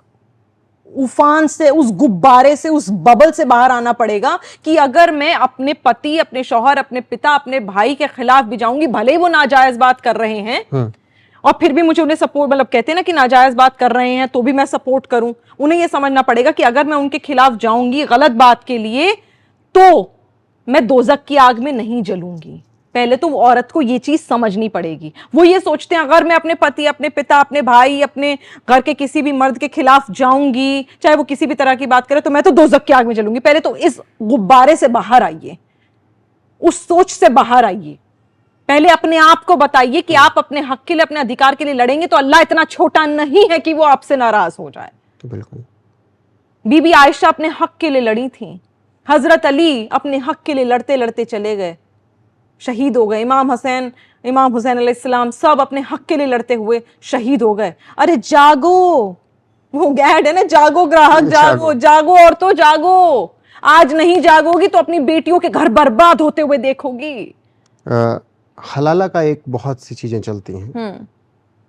उफान से, उस गुब्बारे से, उस बबल से बाहर आना पड़ेगा कि अगर मैं अपने पति, अपने शौहर, अपने पिता, अपने भाई के खिलाफ भी जाऊंगी, भले ही वो नाजायज बात कर रहे हैं और फिर भी मुझे उन्हें सपोर्ट, मतलब कहते हैं ना कि नाजायज बात कर रहे हैं तो भी मैं सपोर्ट करूं। उन्हें यह समझना पड़ेगा कि अगर मैं उनके खिलाफ जाऊंगी गलत बात के लिए तो मैं दोज़ख की आग में नहीं जलूंगी। पहले तो वो औरत को ये चीज समझनी पड़ेगी। वो ये सोचते हैं अगर मैं अपने पति, अपने पिता, अपने भाई, अपने घर के किसी भी मर्द के खिलाफ जाऊंगी, चाहे वो किसी भी तरह की बात करे, तो मैं तो दोज़ख की आग में जलूंगी। पहले तो इस गुब्बारे से बाहर आइए, उस सोच से बाहर आइए। पहले अपने आप को बताइए कि आप अपने हक के लिए, अपने अधिकार के लिए लड़ेंगे तो अल्लाह इतना छोटा नहीं है कि वो आपसे नाराज हो जाए। तो बिल्कुल बीबी आयशा अपने हक के लिए लड़ी थी, हजरत अली अपने हक के लिए लड़ते लड़ते चले गए, शहीद हो गए। इमाम हुसैन अलैहिस्सलाम सब अपने हक के लिए लड़ते हुए शहीद हो गए। अरे जागो, वो गैड है ना, जागो ग्राहक, जागो, जागो और तो जागो। आज नहीं जागोगी तो अपनी बेटियों के घर बर्बाद होते हुए देखोगी। हलाला का एक बहुत सी चीजें चलती हैं,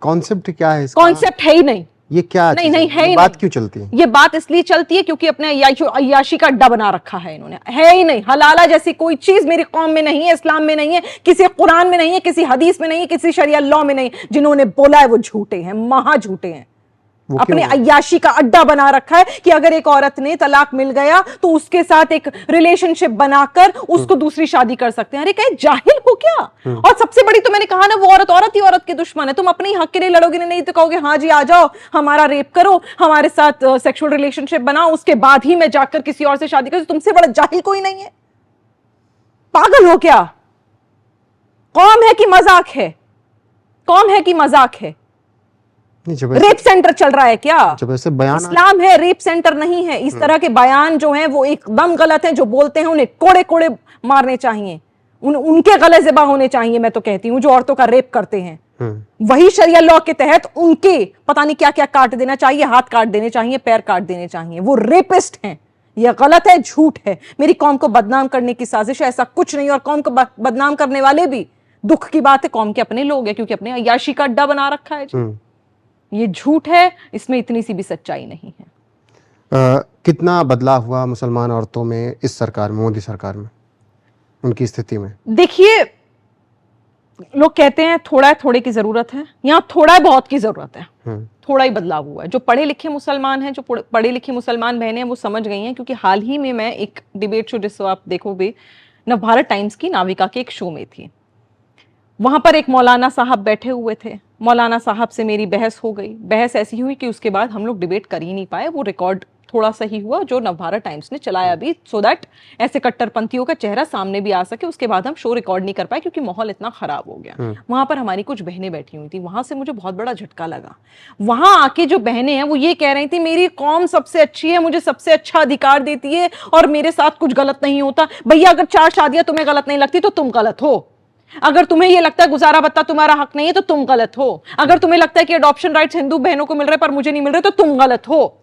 कॉन्सेप्ट क्या है इसका? कॉन्सेप्ट है ही नहीं। ये क्या नहीं नहीं है ही बात नहीं। क्यों चलती है? ये बात इसलिए चलती है क्योंकि अपने अय्याशी का अड्डा बना रखा है इन्होंने। है ही नहीं, हलाला जैसी कोई चीज मेरी कौम में नहीं है, इस्लाम में नहीं है, किसी कुरान में नहीं है, किसी हदीस में नहीं है, किसी शरिया लॉ में नहीं। जिन्होंने बोला है वो झूठे हैं, महा झूठे हैं। अपने अय्याशी का अड्डा बना रखा है कि अगर एक औरत ने तलाक मिल गया तो उसके साथ एक रिलेशनशिप बनाकर उसको दूसरी शादी कर सकते हैं। अरे कहे जाहिल हो क्या? और सबसे बड़ी तो मैंने कहा ना, वो औरत ही औरत की दुश्मन है। तुम अपने ही हक के लिए लड़ोगे नहीं तो कहोगे हाँ जी आ जाओ, हमारा रेप करो, हमारे साथ सेक्सुअल रिलेशनशिप बनाओ, उसके बाद ही मैं जाकर किसी और से शादी करूं। तुमसे बड़ा जाहिल कोई नहीं है। पागल हो क्या? कौम है कि मजाक है? कौम है कि मजाक है? रेप सेंटर चल रहा है क्या? जब ऐसे बयान इस्लाम है, रेप सेंटर नहीं है। इस तरह के बयान जो हैं वो एकदम गलत हैं। जो बोलते हैं उन्हें कोड़े कोड़े मारने चाहिए, उनके गले ज़िबा होने चाहिए। मैं तो कहती हूँ जो औरतों का रेप करते हैं वही शरिया लॉ के तहत उनके पता नहीं क्या क्या काट देना चाहिए, हाथ काट देने चाहिए, पैर काट देने चाहिए। वो रेपिस्ट हैं। यह गलत है, झूठ है, मेरी कौम को बदनाम करने की साजिश है। ऐसा कुछ नहीं। और कौम को बदनाम करने वाले भी, दुख की बात है, कौम के अपने लोग हैं, क्योंकि अपने अय्याशी का अड्डा बना रखा है जी। ये झूठ है, इसमें इतनी सी भी सच्चाई नहीं है। कितना बदलाव हुआ मुसलमान औरतों में इस सरकार में, मोदी सरकार में? उनकी स्थिति में? देखिए, लोग कहते हैं थोड़ा है थोड़े की जरूरत है, यहाँ थोड़ा है बहुत की जरूरत है। थोड़ा ही बदलाव हुआ है। जो पढ़े लिखे मुसलमान हैं, जो पढ़े लिखे मुसलमान बहनें हैं, वो समझ गई हैं, क्योंकि हाल ही में मैं एक डिबेट शो, जिसको आप देखोगे, नवभारत टाइम्स की नाविका के एक शो में थी। वहां पर एक मौलाना साहब बैठे हुए थे। मौलाना साहब से मेरी बहस हो गई। बहस ऐसी हुई कि उसके बाद हम लोग डिबेट कर ही नहीं पाए। वो रिकॉर्ड थोड़ा सा ही हुआ जो नवभारत टाइम्स ने चलाया भी, सो दैट ऐसे कट्टरपंथियों का चेहरा सामने भी आ सके। उसके बाद हम शो रिकॉर्ड नहीं कर पाए क्योंकि माहौल इतना खराब हो गया। वहां पर हमारी कुछ बहनें बैठी हुई थी। वहां से मुझे बहुत बड़ा झटका लगा। वहां आके जो बहनें हैं वो ये कह रही थी, मेरी कौम सबसे अच्छी है, मुझे सबसे अच्छा अधिकार देती है और मेरे साथ कुछ गलत नहीं होता। भैया, अगर 4 शादियां तुम्हें गलत नहीं लगती तो तुम गलत हो। अगर तुम्हें यह लगता है गुजारा भत्ता तुम्हारा हक नहीं है तो तुम गलत हो। अगर तुम्हें लगता है कि अडॉप्शन राइट्स हिंदू बहनों को मिल रहे पर मुझे नहीं मिल रहे तो तुम गलत हो।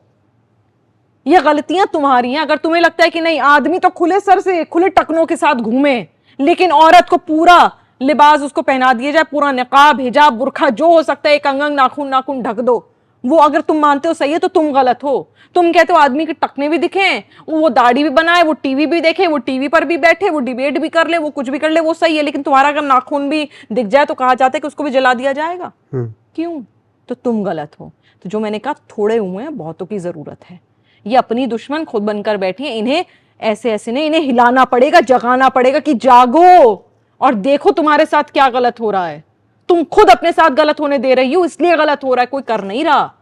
ये गलतियां तुम्हारी हैं। अगर तुम्हें लगता है कि नहीं, आदमी तो खुले सर से खुले टकनों के साथ घूमे, लेकिन औरत को पूरा लिबास उसको पहना दिया जाए, पूरा निकाब, हिजाब, बुरखा, जो हो सकता है, एक अंग नाखून नाखून ढक दो, वो अगर तुम मानते हो सही है तो तुम गलत हो। तुम कहते हो आदमी के टकने भी दिखे, वो दाढ़ी भी बनाए, वो टीवी भी देखे, वो टीवी पर भी बैठे, वो डिबेट भी कर ले, वो कुछ भी कर ले, वो सही है। लेकिन तुम्हारा अगर नाखून भी दिख जाए तो कहा जाता है कि उसको भी जला दिया जाएगा। क्यों? तो तुम गलत हो। तो जो मैंने कहा, थोड़े हुए हैं, बहुतों की जरूरत है। ये अपनी दुश्मन खुद बनकर बैठी है। इन्हें ऐसे ऐसे नहीं, इन्हें हिलाना पड़ेगा, जगाना पड़ेगा कि जागो और देखो तुम्हारे साथ क्या गलत हो रहा है। तुम खुद अपने साथ गलत होने दे रही हो, इसलिए गलत हो रहा है, कोई कर नहीं रहा।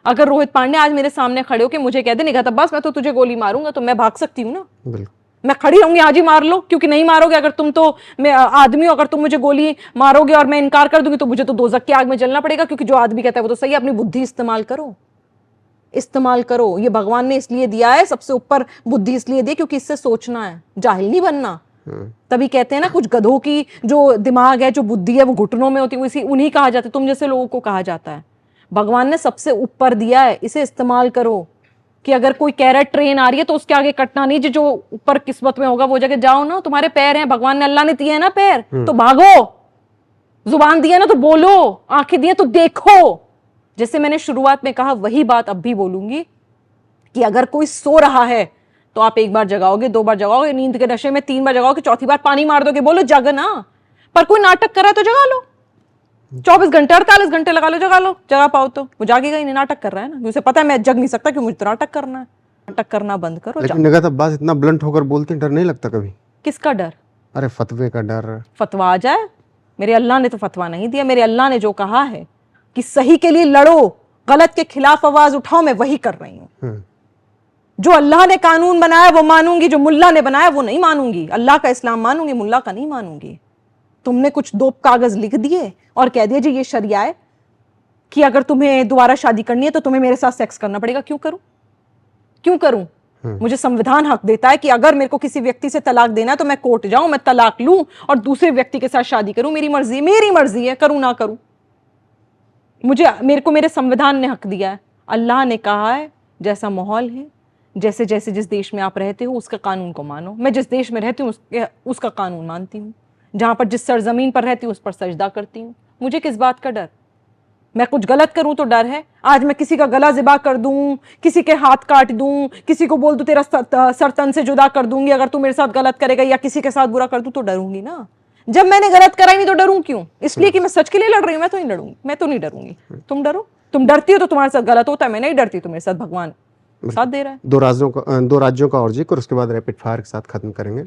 अगर रोहित पांडे आज मेरे सामने खड़े हो के मुझे कह दे, निगाह अब्बास मैं तो तुझे गोली मारूंगा, तो मैं भाग सकती हूँ ना। मैं खड़ी रहूंगी, आज ही मार लो, क्योंकि नहीं मारोगे। अगर तुम तो मैं आदमी हो, अगर तुम मुझे गोली मारोगे और मैं इनकार कर दूंगी तो मुझे तो दोजख की आग में जलना पड़ेगा, क्योंकि जो आदमी कहता है वो तो सही है। अपनी बुद्धि इस्तेमाल करो, इस्तेमाल करो। ये भगवान ने इसलिए दिया है, सबसे ऊपर बुद्धि इसलिए दी क्योंकि इससे सोचना है, जाहिल नहीं बनना। तभी कहते हैं ना, कुछ गधों की जो दिमाग है, जो बुद्धि है, वो घुटनों में होती है, इसी उन्हीं कहा जाता है, तुम जैसे लोगों को कहा जाता है। भगवान ने सबसे ऊपर दिया है, इसे इस्तेमाल करो। कि अगर कोई कह रहा है ट्रेन आ रही है तो उसके आगे कटना नहीं, जो ऊपर किस्मत में होगा वो जगह जाओ ना। तुम्हारे पैर हैं, भगवान ने, अल्लाह ने दिए है ना पैर, तो भागो। जुबान दिया ना तो बोलो, आंखें दिए तो देखो। जैसे मैंने शुरुआत में कहा, वही बात अब भी बोलूंगी कि अगर कोई सो रहा है तो आप 1 बार जगाओगे, 2 बार जगाओगे, नींद के नशे में 3 बार जगाओगे, 4थी बार पानी मार दोगे, बोलो जगना। पर कोई नाटक कर रहा है तो जगा लो, 24 घंटे 48 घंटे लगा लो, जगा लो, जगा पाओ तो। वो जागेगा ही नहीं, नाटक कर रहा है ना, उसे पता है मैं जग नहीं सकता, क्यों मुझे तो नाटक करना है। नाटक करना बंद करो। लेकिन निगाह अब्बास इतना ब्लंट होकर बोलते हैं, डर नहीं लगता कभी? किसका डर? अरे फतवे का डर। फतवा आ जाए? मेरे अल्लाह ने तो फतवा नहीं दिया। मेरे अल्लाह ने जो कहा है कि सही के लिए लड़ो, गलत के खिलाफ आवाज उठाओ, मैं वही कर रही हूं। जो अल्लाह ने कानून बनाया वो मानूंगी, जो मुल्ला ने बनाया वो नहीं मानूंगी। अल्लाह का इस्लाम मानूंगी, मुल्ला का नहीं मानूंगी। तुमने कुछ 2 कागज लिख दिए और कह दिया जी ये शरिया है कि अगर तुम्हें दोबारा शादी करनी है तो तुम्हें मेरे साथ सेक्स करना पड़ेगा। क्यों करूं? क्यों करूं? मुझे संविधान हक देता है कि अगर मेरे को किसी व्यक्ति से तलाक देना है तो मैं कोर्ट जाऊं, मैं तलाक लूं और दूसरे व्यक्ति के साथ शादी करूं। मेरी मर्जी है, करूं ना करूं। मेरे को मेरे संविधान ने हक दिया है। अल्लाह ने कहा है जैसा माहौल है, जैसे जैसे जिस देश में आप रहते हो उसका कानून को मानो। मैं जिस देश में रहती हूँ उसका कानून मानती हूँ। जहां पर जिस सरजमीन पर रहती हूँ उस पर सजदा करती हूँ। मुझे किस बात का डर? मैं कुछ गलत करूं तो डर है? आज मैं किसी का गला ज़िबा कर दूं, किसी के हाथ काट दूं, किसी को बोल दूं तेरा सर तन से जुदा कर दूंगी अगर तू मेरे साथ गलत करेगा, या किसी के साथ बुरा कर दूं तो डरूंगी ना। जब मैंने गलत करा ही नहीं तो डरूं क्यों? इसलिए कि मैं सच के लिए लड़ रही हूं। मैं तो नहीं लड़ूंगी, मैं तो नहीं डरूंगी। तुम डरो, तुम डरती हो तो तुम्हारे साथ गलत होता है। मैं नहीं डरती तो मेरे साथ भगवान साथ दे रहा है। 2 राज्यों का और जिक्र, उसके बाद रैपिड फायर के साथ खत्म करेंगे।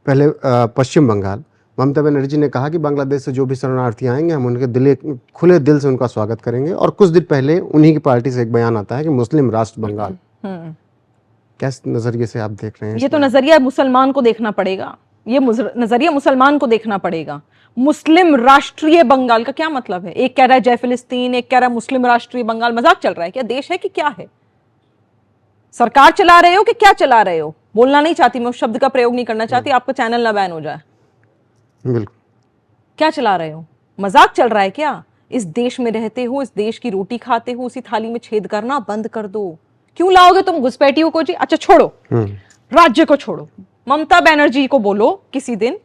पहले पश्चिम बंगाल, ममता बनर्जी ने कहा कि बांग्लादेश से जो भी शरणार्थी आएंगे हम उनके खुले दिल से उनका स्वागत करेंगे। और कुछ दिन पहले उन्हीं की पार्टी से एक बयान आता है कि मुस्लिम राष्ट्र बंगाल। क्या नजरिए से आप देख रहे हैं? ये तो नजरिया मुसलमान को देखना पड़ेगा। ये नजरिया मुसलमान को देखना पड़ेगा। मुस्लिम राष्ट्रीय बंगाल का क्या मतलब है? एक कह रहा है जय फिलिस्तीन, एक कह रहा है मुस्लिम राष्ट्रीय बंगाल। मजाक चल रहा है क्या? देश है कि क्या है? सरकार चला रहे हो कि क्या चला रहे हो? बोलना नहीं चाहती मैं, उस शब्द का प्रयोग नहीं करना चाहती, आपका चैनल ना बैन हो जाए। बिल्कुल। क्या चला रहे हो? मजाक चल रहा है क्या? इस देश में रहते हो, इस देश की रोटी खाते हो, उसी थाली में छेद करना बंद कर दो। क्यों लाओगे तुम घुसपैठियों को जी? अच्छा छोड़ो, राज्य को छोड़ो, ममता बनर्जी को बोलो किसी दिन,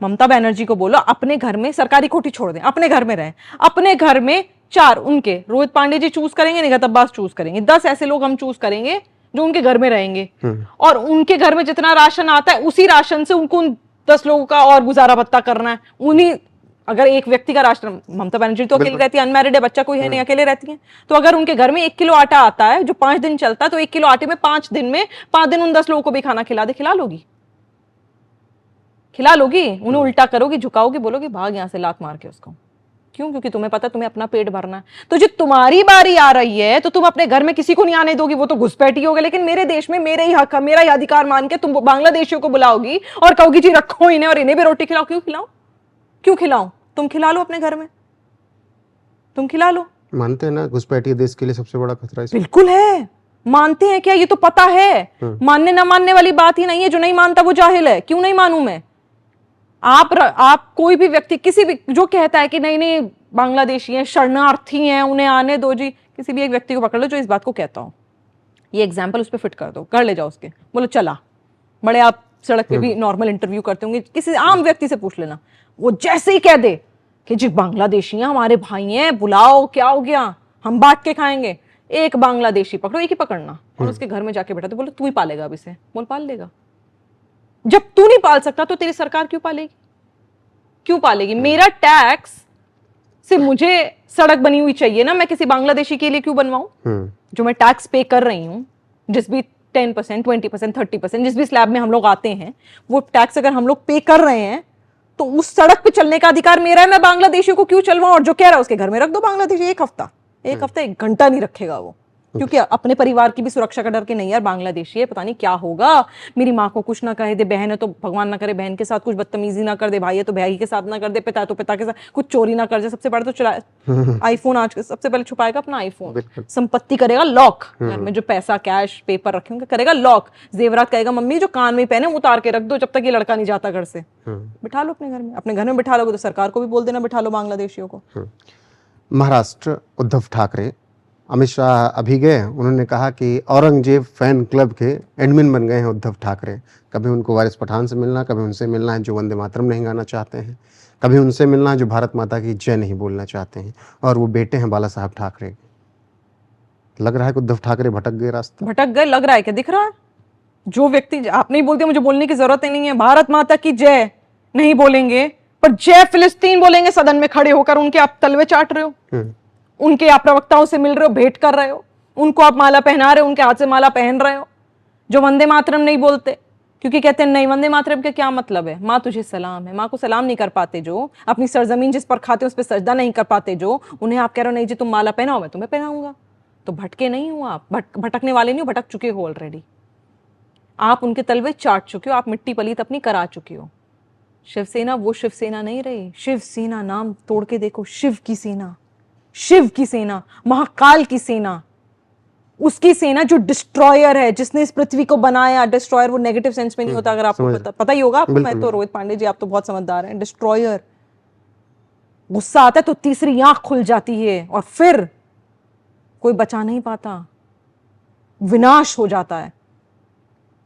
ममता बनर्जी को बोलो अपने घर में सरकारी कोठी छोड़ दें, अपने घर में रहें। अपने घर में 4 उनके रोहित पांडे जी चूज करेंगे, निगाह अब्बास चूज करेंगे, 10 ऐसे लोग हम चूज करेंगे जो उनके घर में रहेंगे। और उनके घर में जितना राशन आता है उसी राशन से उनको 10 लोगों का और गुजारा भत्ता करना है। उन्हीं अगर एक व्यक्ति का राशन, ममता बनर्जी तो अकेले रहती है, अनमैरिड है, बच्चा कोई है नहीं, अकेले रहती है, तो अगर उनके घर में 1 किलो आटा आता है जो 5 दिन चलता है, तो 1 किलो आटे में 5 दिन उन 10 लोगों को भी खाना खिला दे, खिला लोगी? खिला लोगी? उन्हें उल्टा करोगी, झुकाओगी, बोलोगी भाग यहां से लात मार के उसको। क्यों? क्योंकि तुम्हें पता तुम्हें अपना पेट भरना है। तो जो तुम्हारी बारी आ रही है तो तुम अपने घर में किसी को नहीं आने दोगी, वो तो घुसपैठी होगा, लेकिन मेरे देश में मेरे ही हक, मेरा ही अधिकार मान के तुम बांग्लादेशियों को बुलाओगी और कहोगी जी रखो इन्हें और इन्हें भी रोटी खिलाओ। क्यों खिलाओ? क्यों खिलाओ? तुम खिला लो अपने घर में, तुम खिला लो। मानते हैं ना घुसपैठी देश के लिए सबसे बड़ा खतरा है। बिल्कुल है। मानते हैं क्या? ये तो पता है। मानने ना मानने वाली बात ही नहीं है। जो नहीं मानता वो जाहिल है। क्यों नहीं मानूं मैं? आप कोई भी व्यक्ति, किसी भी जो कहता है कि नहीं नहीं बांग्लादेशी हैं, शरणार्थी हैं, उन्हें आने दो जी, किसी भी एक व्यक्ति को पकड़ लो जो इस बात को कहता हो, ये एग्जाम्पल उस पर फिट कर दो, कर ले जाओ उसके, बोलो चला। बड़े आप सड़क पे भी नॉर्मल इंटरव्यू करते होंगे, किसी आम व्यक्ति से पूछ लेना, वो जैसे ही कह दे कि जी बांग्लादेशी हैं, हमारे भाई हैं, बुलाओ, क्या हो गया, हम बांट के खाएंगे, एक बांग्लादेशी पकड़ो, एक ही पकड़ना, और उसके घर में जाके बैठा, तो बोलो तू ही पालेगा अब इसे। बोल पाल लेगा। जब तू नहीं पाल सकता तो तेरी सरकार क्यों पालेगी? क्यों पालेगी? मेरा टैक्स से मुझे सड़क बनी हुई चाहिए ना, मैं किसी बांग्लादेशी के लिए क्यों बनवाऊं? जो मैं टैक्स पे कर रही हूं, जिस भी 10%, 20%, 30%, जिस भी स्लैब में हम लोग आते हैं, वो टैक्स अगर हम लोग पे कर रहे हैं तो उस सड़क पे चलने का अधिकार मेरा है। मैं बांग्लादेशियों को क्यों चलवाऊं? और जो कह रहा है उसके घर में रख दो बांग्लादेशी, एक हफ्ता 1 घंटा नहीं रखेगा वो, क्योंकि अपने परिवार की भी सुरक्षा का डर के नहीं यार बांग्लादेशी है, पता नहीं क्या होगा, मेरी माँ को कुछ ना कहे दे, बहन है तो भगवान ना करे बहन के साथ कुछ बदतमीजी ना कर दे, भाई है तो भाई के साथ ना कर दे, पिता है तो पिता के साथ कुछ चोरी ना कर दे। सबसे बड़ा तो चुरा आईफोन, आज सबसे पहले छुपाएगा अपना आईफोन, संपत्ति करेगा लॉक, घर में जो पैसा कैश पेपर रखे होंगे करेगा लॉक, जेवरात कहेगा मम्मी जो कान में पहने उतार के रख दो जब तक ये लड़का नहीं जाता घर से। बिठा लो अपने घर में, अपने घर में बिठा लोगे तो सरकार को भी बोल देना बिठा लो बांग्लादेशियों को। महाराष्ट्र, उद्धव ठाकरे, अमित शाह अभी गए, उन्होंने कहा कि औरंगजेब फैन क्लब के एडमिन बन गए हैं उद्धव ठाकरे। कभी उनको वारिस पठान से मिलना, कभी उनसे मिलना है जो वंदे मातरम नहीं गाना चाहते हैं, कभी उनसे मिलना है जो भारत माता की जय नहीं बोलना चाहते हैं, और वो बेटे हैं बाला साहब ठाकरे। लग रहा है कि उद्धव ठाकरे भटक गए रास्ते। भटक गए लग रहा है, क्या दिख रहा है? जो व्यक्ति, आप नहीं बोलते, मुझे बोलने की जरूरत ही नहीं है, भारत माता की जय नहीं बोलेंगे पर जय फिलिस्तीन बोलेंगे सदन में खड़े होकर, उनके आप तलवे चाट रहे हो, उनके आप प्रवक्ताओं से मिल रहे हो, भेंट कर रहे हो, उनको आप माला पहना रहे हो, उनके हाथ से माला पहन रहे हो, जो वंदे मातरम नहीं बोलते क्योंकि कहते हैं नहीं वंदे मातरम का क्या मतलब है, माँ तुझे सलाम है, माँ को सलाम नहीं कर पाते, जो अपनी सरजमीन जिस पर खाते उस पर सजदा नहीं कर पाते, जो उन्हें आप कह रहे हो नहीं जी तुम माला पहनाओ, मैं तुम्हें पहनाऊंगा। तो भटके नहीं हो आप, भटकने वाले नहीं हो, भटक चुके हो ऑलरेडी, आप उनके तलवे चाट चुके हो, आप मिट्टी पलीत अपनी करा चुके हो। शिवसेना वो शिवसेना नहीं रही, शिवसेना नाम तोड़ के देखो, शिव की सेना, शिव की सेना, महाकाल की सेना, उसकी सेना जो डिस्ट्रॉयर है, जिसने इस पृथ्वी को बनाया। डिस्ट्रॉयर वो नेगेटिव सेंस में नहीं होता, अगर आपको पता ही होगा आपको, मैं तो रोहित पांडे जी आप तो बहुत समझदार हैं। डिस्ट्रॉयर, गुस्सा आता है तो तीसरी आंख खुल जाती है और फिर कोई बचा नहीं पाता, विनाश हो जाता है।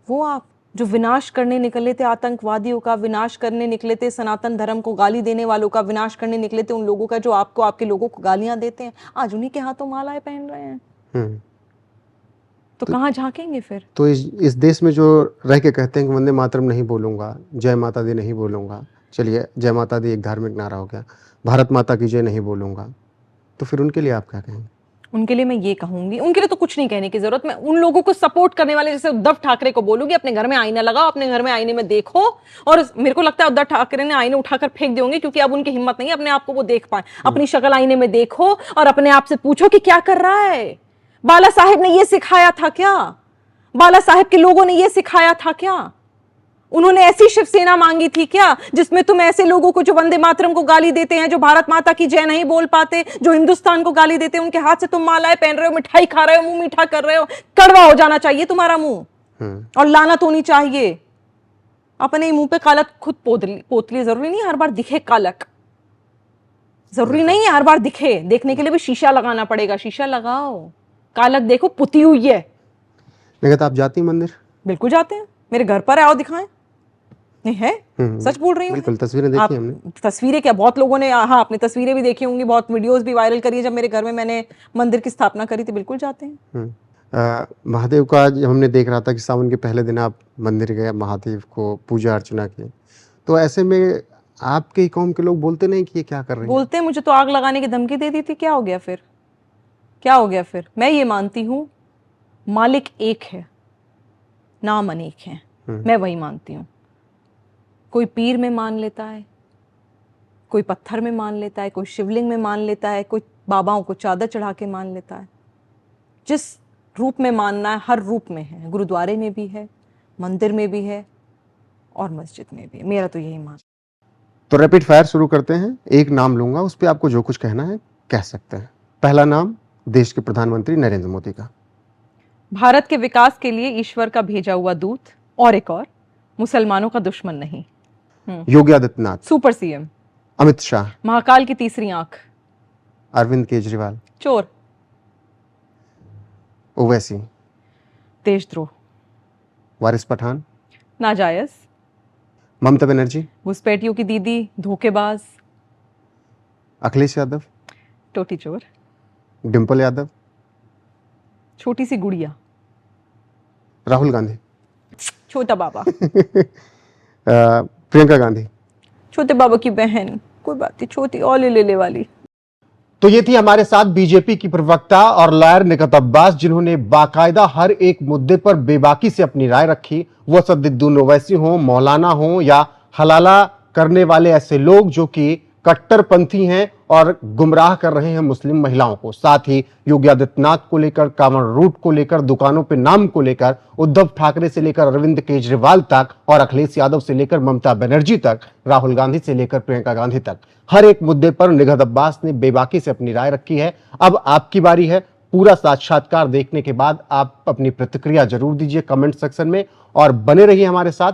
वो आप जो विनाश करने निकले थे आतंकवादियों का, विनाश करने निकले थे सनातन धर्म को गाली देने वालों का, विनाश करने निकले थे उन लोगों का जो आपको, आपके लोगों को गालियां देते हैं, आज उन्हीं के हाथों मालाएं पहन रहे हैं। तो कहाँ झांकेंगे फिर? तो इस देश में जो रह के कहते हैं कि वंदे मातरम नहीं बोलूंगा, जय माता दी नहीं बोलूंगा, चलिए जय माता दी एक धार्मिक नारा हो गया, भारत माता की जय नहीं बोलूंगा, तो फिर उनके लिए आप क्या कहेंगे? उनके लिए मैं ये कहूंगी, उनके लिए तो कुछ नहीं कहने की जरूरत, मैं उन लोगों को सपोर्ट करने वाले जैसे उद्धव ठाकरे को बोलूंगी अपने घर में आईना लगाओ, अपने घर में आईने में देखो, और मेरे को लगता है उद्धव ठाकरे ने आईने उठाकर फेंक देंगे क्योंकि अब उनकी हिम्मत नहीं है अपने आप को वो देख पाए। अपनी शक्ल आईने में देखो और अपने आप से पूछो कि क्या कर रहा है। बाला साहेब ने ये सिखाया था क्या? बाला साहेब के लोगों ने ये सिखाया था क्या? उन्होंने ऐसी शिवसेना मांगी थी क्या जिसमें तुम ऐसे लोगों को जो वंदे मातरम को गाली देते हैं, जो भारत माता की जय नहीं बोल पाते, जो हिंदुस्तान को गाली देते हैं, उनके हाथ से तुम मालाएं पहन रहे हो, मिठाई खा रहे हो, मुंह मीठा कर रहे हो। कड़वा हो जाना चाहिए तुम्हारा मुंह और लानत होनी चाहिए। अपने मुंह पे कालक खुद पोतली, जरूरी नहीं हर बार दिखे कालक, जरूरी नहीं है हर बार दिखे, देखने के लिए भी शीशा लगाना पड़ेगा, शीशा लगाओ, कालक देखो पुती हुई है। लेकिन आप जाती मंदिर? बिल्कुल जाते हैं, मेरे घर पर आओ दिखाएं। नहीं है, सच बोल रही हूँ। बिल्कुल, तस्वीरें देखी हमने। तस्वीरें क्या, बहुत लोगों ने, हाँ आपने तस्वीरें भी देखी होंगी, बहुत वीडियोस भी वायरल करी है जब मेरे घर में मैंने मंदिर की स्थापना करी थी। बिल्कुल जाते हैं। महादेव का जब हमने देख रहा था कि सावन के पहले दिन आप मंदिर गए, महादेव को पूजा अर्चना की, तो ऐसे में आपके ही कौम के लोग बोलते नहीं कि ये क्या कर रहे हैं? बोलते हैं मुझे तो आग लगाने की धमकी दे दी थी, क्या हो गया फिर? क्या हो गया फिर? मैं ये मानती हूँ मालिक एक है, नाम अनेक हैं। मैं वही मानती हूँ। कोई पीर में मान लेता है, कोई पत्थर में मान लेता है, कोई शिवलिंग में मान लेता है, कोई बाबाओं को चादर चढ़ा के मान लेता है। जिस रूप में मानना है हर रूप में है, गुरुद्वारे में भी है, मंदिर में भी है और मस्जिद में भी है। मेरा तो यही मान। तो रैपिड फायर शुरू करते हैं। एक नाम लूंगा, उस पर आपको जो कुछ कहना है कह सकते हैं। पहला नाम देश के प्रधानमंत्री नरेंद्र मोदी का। भारत के विकास के लिए ईश्वर का भेजा हुआ दूत, और एक और, मुसलमानों का दुश्मन नहीं। योगी आदित्यनाथ। Super CM. अमित शाह। महाकाल की तीसरी आंख। अरविंद केजरीवाल। चोर। ओवैसी। देशद्रोह। वारिस पठान। नाजायज। ममता बनर्जी। घुसपैठियों की दीदी, धोखेबाज। अखिलेश यादव। टोटी चोर। डिंपल यादव। छोटी सी गुड़िया। राहुल गांधी। छोटा बाबा। प्रियंका गांधी। छोटे बाबा की बहन, कोई बात नहीं, छोटी और ले वाली। तो ये थी हमारे साथ बीजेपी की प्रवक्ता और लॉयर निकत अब्बास, जिन्होंने बाकायदा हर एक मुद्दे पर बेबाकी से अपनी राय रखी। वो असदुद्दीन ओवैसी हो, मौलाना हो या हलाला करने वाले ऐसे लोग जो कि कट्टरपंथी हैं और गुमराह कर रहे हैं मुस्लिम महिलाओं को। साथ ही योगी आदित्यनाथ को लेकर, कांवड़ रूट को लेकर, दुकानों पे नाम को लेकर, उद्धव ठाकरे से लेकर अरविंद केजरीवाल तक, और अखिलेश यादव से लेकर ममता बनर्जी तक, राहुल गांधी से लेकर प्रियंका गांधी तक, हर एक मुद्दे पर निगहत अब्बास ने बेबाकी से अपनी राय रखी है। अब आपकी बारी है। पूरा साक्षात्कार देखने के बाद आप अपनी प्रतिक्रिया जरूर दीजिए कमेंट सेक्शन में, और बने रहिए हमारे साथ।